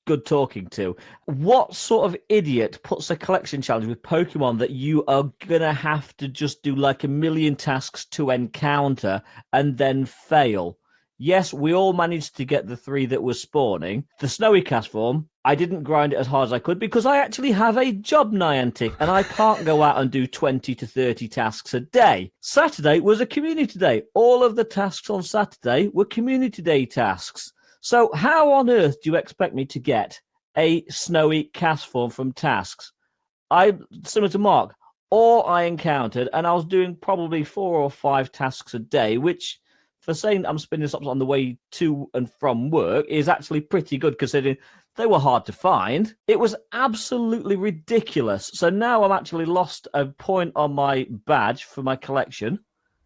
good talking to. What sort of idiot puts a collection challenge with Pokemon that you are going to have to just do like a million tasks to encounter and then fail? Yes, we all managed to get the 3 that were spawning. The snowy cast form, I didn't grind it as hard as I could because I actually have a job, Niantic, and I can't go out and do 20 to 30 tasks a day. Saturday was a community day. All of the tasks on Saturday were community day tasks. So how on earth do you expect me to get a snowy cast form from tasks? Similar to Mark, all I encountered, and I was doing probably 4 or 5 tasks a day, which for saying I'm spinning stops on the way to and from work is actually pretty good considering they were hard to find. It was absolutely ridiculous. So now I'm actually lost a point on my badge for my collection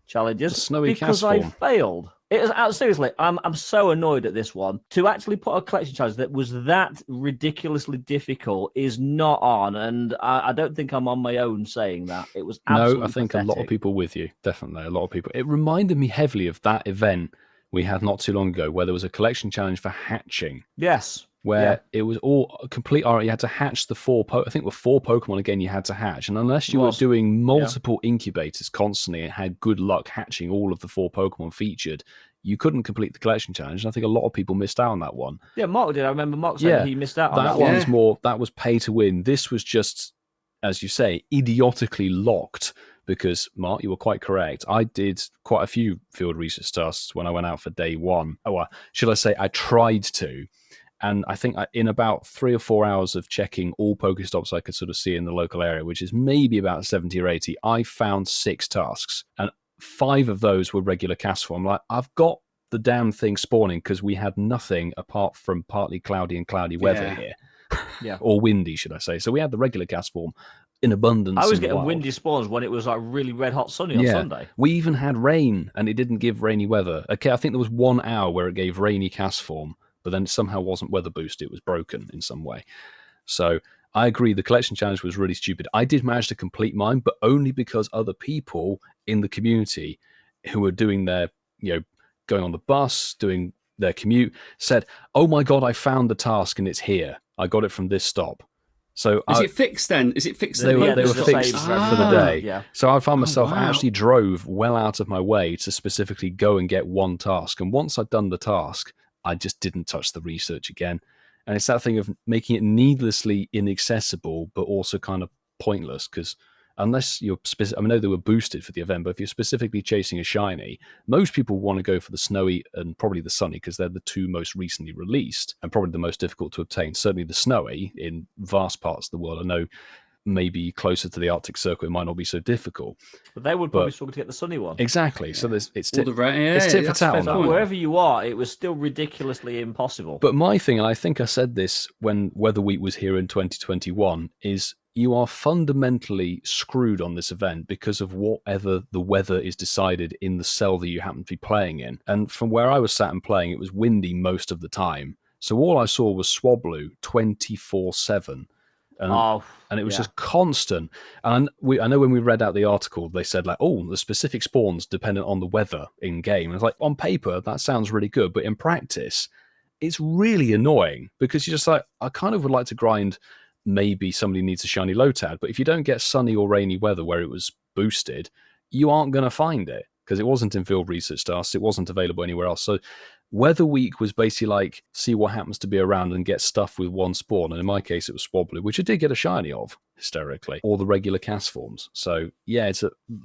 challenges because I failed. It is seriously, I'm so annoyed at this one. To actually put a collection challenge that was that ridiculously difficult is not on, and I don't think I'm on my own saying that. It was absolutely I think pathetic. a lot of people with you. Definitely, a lot of people. It reminded me heavily of that event we had not too long ago where there was a collection challenge for hatching. Yes. Where it was all complete art. You had to hatch the 4 I think with 4 Pokemon again you had to hatch. And unless you were doing multiple incubators constantly and had good luck hatching all of the 4 Pokemon featured, you couldn't complete the collection challenge. And I think a lot of people missed out on that one. Yeah, Mark did. I remember Mark saying he missed out on that one. That was more, that was pay to win. This was just, as you say, idiotically locked. Because, Mark, you were quite correct. I did quite a few field research tasks when I went out for day 1. Or should I say I tried to. And I think in about 3 or 4 hours of checking all Pokestops I could sort of see in the local area, which is maybe about 70 or 80, I found 6 tasks. And 5 of those were regular cast form. Like, I've got the damn thing spawning because we had nothing apart from partly cloudy and cloudy weather here. Yeah. Or windy, should I say. So we had the regular cast form in abundance. I was getting windy spawns when it was like really red hot sunny on Sunday. We even had rain and it didn't give rainy weather. Okay, I think there was 1 hour where it gave rainy cast form, but then it somehow wasn't weather boosted. It was broken in some way. So I agree, the collection challenge was really stupid. I did manage to complete mine, but only because other people in the community who were doing their, going on the bus, doing their commute, said, "Oh my God, I found the task and it's here. I got it from this stop." So is it fixed then? Is it fixed? They were fixed for the day. Yeah. So I found myself, I actually drove well out of my way to specifically go and get one task. And once I'd done the task, I just didn't touch the research again. And it's that thing of making it needlessly inaccessible, but also kind of pointless because unless you're I know they were boosted for the event, but if you're specifically chasing a shiny, most people want to go for the snowy and probably the sunny because they're the 2 most recently released and probably the most difficult to obtain. Certainly the snowy in vast parts of the world. I know maybe closer to the Arctic Circle, it might not be so difficult. But they would probably struggle to get the sunny one. Exactly. Yeah. So it's tit for tat. Wherever you are, it was still ridiculously impossible. But my thing, and I think I said this when Weather Week was here in 2021, is you are fundamentally screwed on this event because of whatever the weather is decided in the cell that you happen to be playing in. And from where I was sat and playing, it was windy most of the time. So all I saw was Swablu 24/7. And it was just constant. And I know when we read out the article, they said like, oh, the specific spawns dependent on the weather in game. And it's like, on paper, that sounds really good. But in practice, it's really annoying because you're just like, I kind of would like to grind. Maybe somebody needs a shiny Lotad, but if you don't get sunny or rainy weather where it was boosted, you aren't going to find it because it wasn't in field research tasks. It wasn't available anywhere else. So Weather Week was basically like, see what happens to be around and get stuff with 1 spawn. And in my case, it was Swablu, which I did get a shiny of, hysterically, or the regular cast forms. So yeah,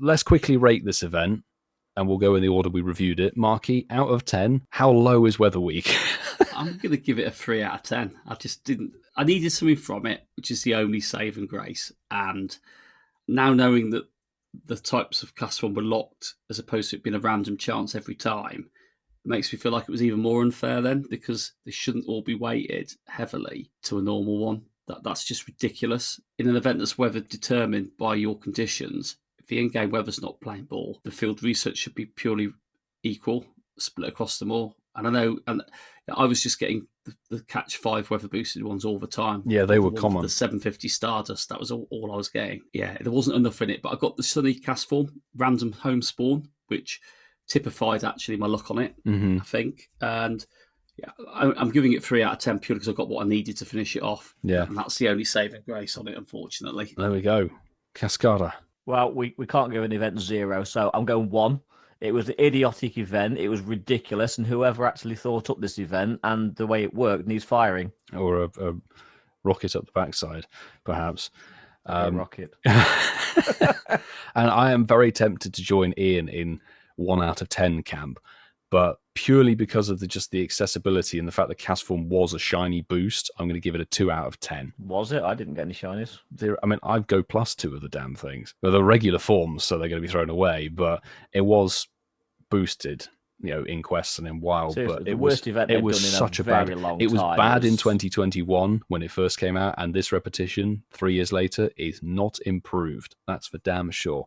let's quickly rate this event and we'll go in the order we reviewed it. Marky, out of 10, how low is Weather Week? I'm going to give it a 3 out of 10. I needed something from it, which is the only saving grace. And now knowing that the types of cast form were locked as opposed to it being a random chance every time, it makes me feel like it was even more unfair then because they shouldn't all be weighted heavily to a normal one. That's just ridiculous. In an event that's weather determined by your conditions, if the in-game weather's not playing ball, the field research should be purely equal, split across them all. And I know, and I was just getting the catch 5 weather boosted ones all the time. Yeah, they were common. The 750 Stardust, that was all I was getting. Yeah, there wasn't enough in it, but I got the sunny cast form, random home spawn, which typified actually my luck on it, I think. And yeah, I'm giving it 3 out of 10 purely because I got what I needed to finish it off. Yeah. And that's the only saving grace on it, unfortunately. There we go. Cascada. Well, we can't give an event 0, so I'm going 1. It was an idiotic event. It was ridiculous, and whoever actually thought up this event and the way it worked needs firing. Or a rocket up the backside, perhaps. Rocket. And I am very tempted to join Ian in 1 out of 10 camp, but purely because of the accessibility and the fact that cast form was a shiny boost, I'm going to give it a 2 out of 10. Was it? I didn't get any shinies. I'd go +2 of the damn things. They're regular forms, so they're going to be thrown away, but it was boosted, in quests and in wild. Seriously, but the worst event it was such a bad. It was bad in 2021 when it first came out, and this repetition 3 years later is not improved. That's for damn sure.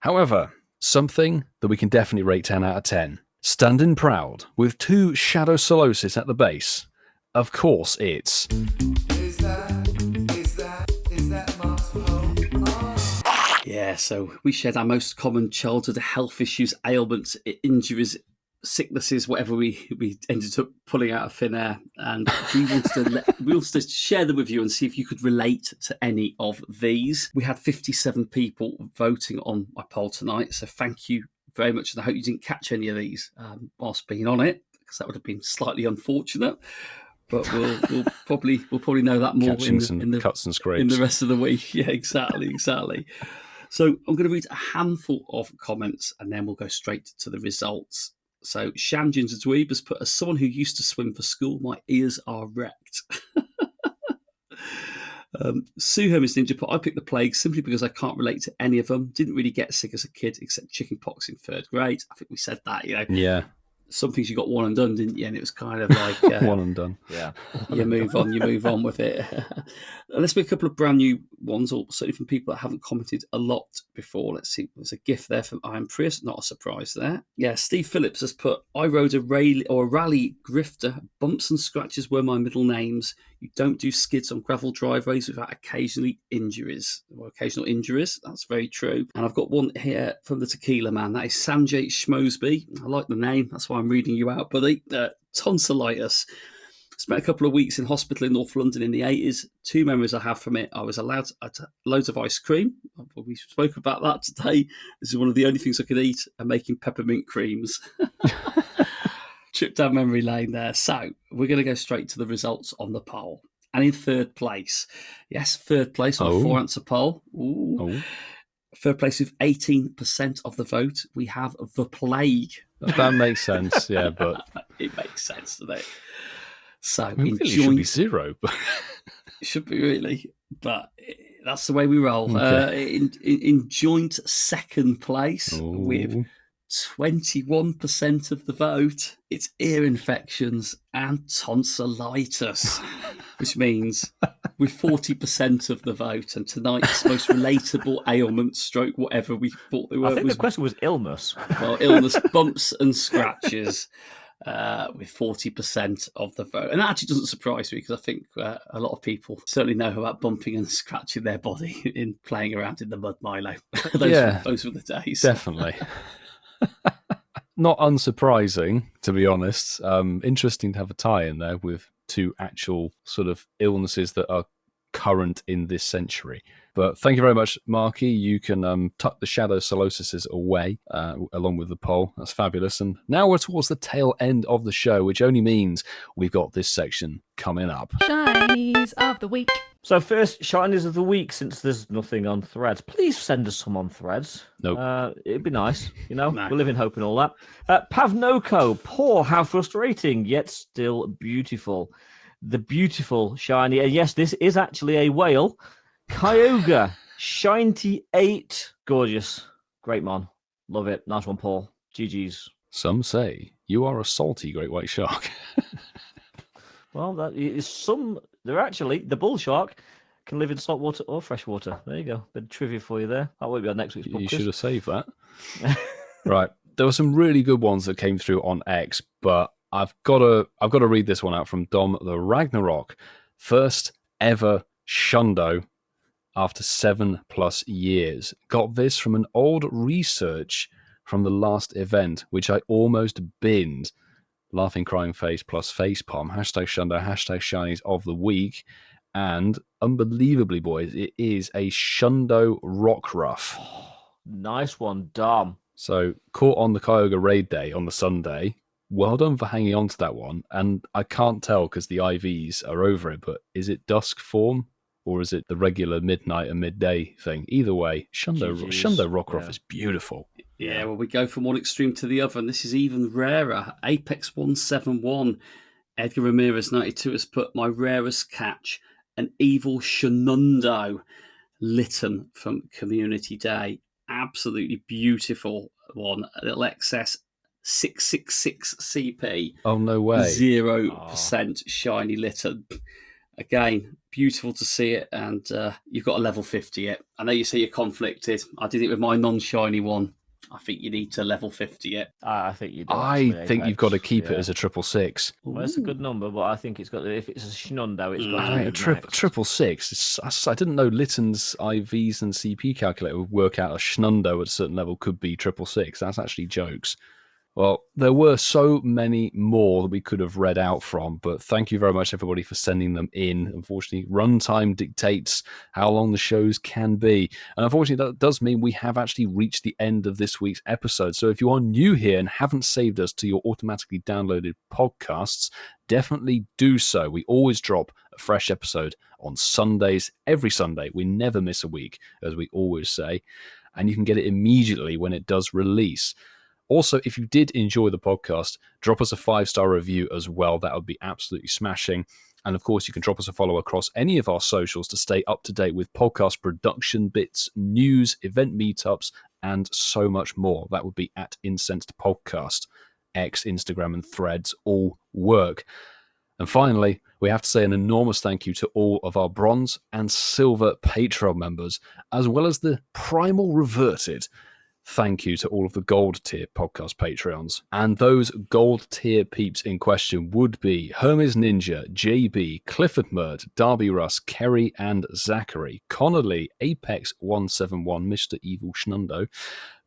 However, something that we can definitely rate 10 out of 10. Standing proud with 2 Shadow Solosis at the base. Of course, it's. Is that Yeah, so we shared our most common childhood health issues, ailments, injuries, sicknesses, whatever we ended up pulling out of thin air, and we wanted to share them with you and see if you could relate to any of these. We had 57 people voting on my poll tonight, so thank you very much, and I hope you didn't catch any of these whilst being on it, because that would have been slightly unfortunate. But we'll probably know that more in the cuts and scrapes in the rest of the week. Yeah, exactly. So I'm going to read a handful of comments, and then we'll go straight to the results. So Shanjin Dweeb has put, as someone who used to swim for school, my ears are wrecked. Suhermis Ninja put, I picked the plague simply because I can't relate to any of them. Didn't really get sick as a kid, except chickenpox in 3rd grade. I think we said that, Yeah. Some things you got one and done, didn't you? And it was kind of like one and done. Yeah, you move on with it. Let's make a couple of brand new ones, or certainly from people that haven't commented a lot before. Let's see. There's a GIF there from Iron Prius. Not a surprise there. Yeah, Steve Phillips has put, I rode a rally grifter. Bumps and scratches were my middle names. You don't do skids on gravel driveways without occasional injuries. That's very true. And I've got one here from the Tequila Man. That is Sanjay Schmoseby. I like the name. That's why I'm reading you out, buddy. Tonsillitis. Spent a couple of weeks in hospital in North London in the 80s. 2 memories I have from it. I was allowed loads of ice cream. We spoke about that today. This is one of the only things I could eat, and making peppermint creams. Trip down memory lane there. So we're going to go straight to the results on the poll. And in 3rd place, yes, 3rd place on a 4-answer poll. Ooh. Oh. 3rd place with 18% of the vote, we have the plague. That makes sense, yeah, but it makes sense, doesn't it? So it really should be 0. It should be really, but that's the way we roll. Okay. In joint 2nd place with 21% of the vote, it's ear infections and tonsillitis, which means with 40% of the vote, and tonight's most relatable ailment, stroke, whatever we thought they were. I think the question was illness. Well, illness, bumps and scratches. With 40% of the vote. And that actually doesn't surprise me, because I think a lot of people certainly know about bumping and scratching their body in playing around in the mud, Milo. Those were the days. Definitely. Not unsurprising, to be honest. Interesting to have a tie in there with 2 actual sort of illnesses that are current in this century. But thank you very much, Marky. You can tuck the Shadow Solosises away along with the poll. That's fabulous. And now we're towards the tail end of the show, which only means we've got this section coming up. Shinies of the week. So first, Shinies of the week, since there's nothing on Threads. Please send us some on Threads. Nope. It'd be nice, No. We live in hope and all that. Pavnoko, poor, how frustrating, yet still beautiful. The beautiful shiny, and yes, this is actually a whale. Kyogre, Shinty 8. Gorgeous. Great mon. Love it. Nice one, Paul. GG's. Some say you are a salty great white shark. Well, that is they're actually, the bull shark can live in salt water or fresh water. There you go. Bit of trivia for you there. That won't be on next week's podcast. You should have saved that. Right. There were some really good ones that came through on X, but I've got to read this one out from Dom the Ragnarok. First ever Shundo after 7+ years. Got this from an old research from the last event, which I almost binned. Laughing crying face plus face palm. Hashtag Shundo, hashtag Shinies of the week. And unbelievably, boys, it is a Shundo Rockruff. Oh, nice one, Dom. So, caught on the Kyogre raid day on the Sunday. Well done for hanging on to that one. And I can't tell because the IVs are over it, but is it dusk form or is it the regular midnight and midday thing? Either way, Shundo Rockruff is beautiful. Yeah, well, we go from one extreme to the other, and this is even rarer. Apex 171, Edgar Ramirez 92 has put my rarest catch, an evil Shenando Litten from Community Day. Absolutely beautiful one. A little XS 666 CP. Oh, no way. 0% shiny Litten. Again, beautiful to see it, and you've got a level 50 it. I know you say you're conflicted. I did it with my non-shiny one. I think you need to level 50 it. I think you do. I think you've got to keep it as a 666. Well, it's a good number, but I think it's got. If it's a Shenando, it's got to be a 666. I didn't know Litton's IVs and CP calculator would work out a Shenando at a certain level could be 666. That's actually jokes. Well, there were so many more that we could have read out from, but thank you very much, everybody, for sending them in. Unfortunately, runtime dictates how long the shows can be. And unfortunately, that does mean we have actually reached the end of this week's episode. So if you are new here and haven't saved us to your automatically downloaded podcasts, definitely do so. We always drop a fresh episode on Sundays, every Sunday. We never miss a week, as we always say. And you can get it immediately when it does release. Also, if you did enjoy the podcast, drop us a 5-star review as well. That would be absolutely smashing. And of course, you can drop us a follow across any of our socials to stay up to date with podcast production bits, news, event meetups, and so much more. That would be at Incensed Podcast. X, Instagram, and Threads all work. And finally, we have to say an enormous thank you to all of our bronze and silver Patreon members, as well as the primal reverted. Thank you to all of the gold tier podcast Patreons. And those gold tier peeps in question would be Hermes Ninja, JB, Clifford Murd, Darby Russ, Kerry and Zachary, Connolly, Apex 171, Mr. Evil Schnundo,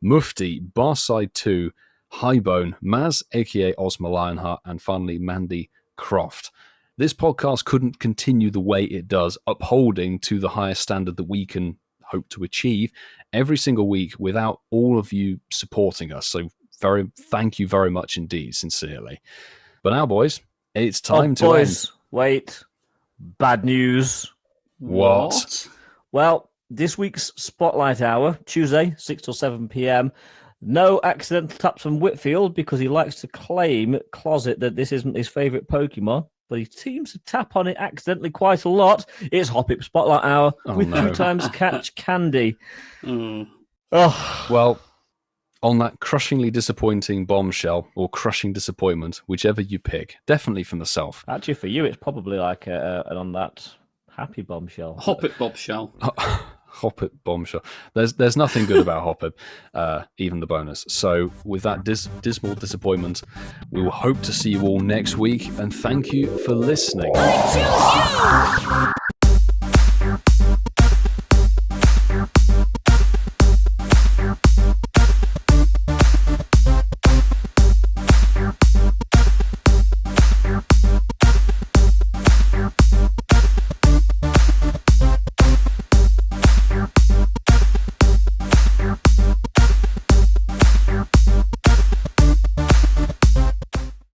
Mufti, Barside 2, Highbone, Maz, aka Osma Lionheart, and finally Mandy Croft. This podcast couldn't continue the way it does, upholding to the highest standard that we can hope to achieve every single week without all of you supporting us. So thank you very much indeed, sincerely. But now, boys, it's time to end. Wait, bad news. What? Well, this week's Spotlight Hour, Tuesday, 6 till 7 p.m. No accidental taps from Whitfield because he likes to claim closet that this isn't his favourite Pokemon. But he seems to tap on it accidentally quite a lot. It's Hoppip Spotlight Hour with 2 times Catch Candy. Oh. Well, on that crushingly disappointing bombshell or crushing disappointment, whichever you pick, definitely for myself. Actually, for you, it's probably like an on that happy bombshell. Hoppip bombshell. Hoppip bombshell. There's nothing good about Hoppip, even the bonus. So with that dismal disappointment, we will hope to see you all next week, and thank you for listening. I choose you!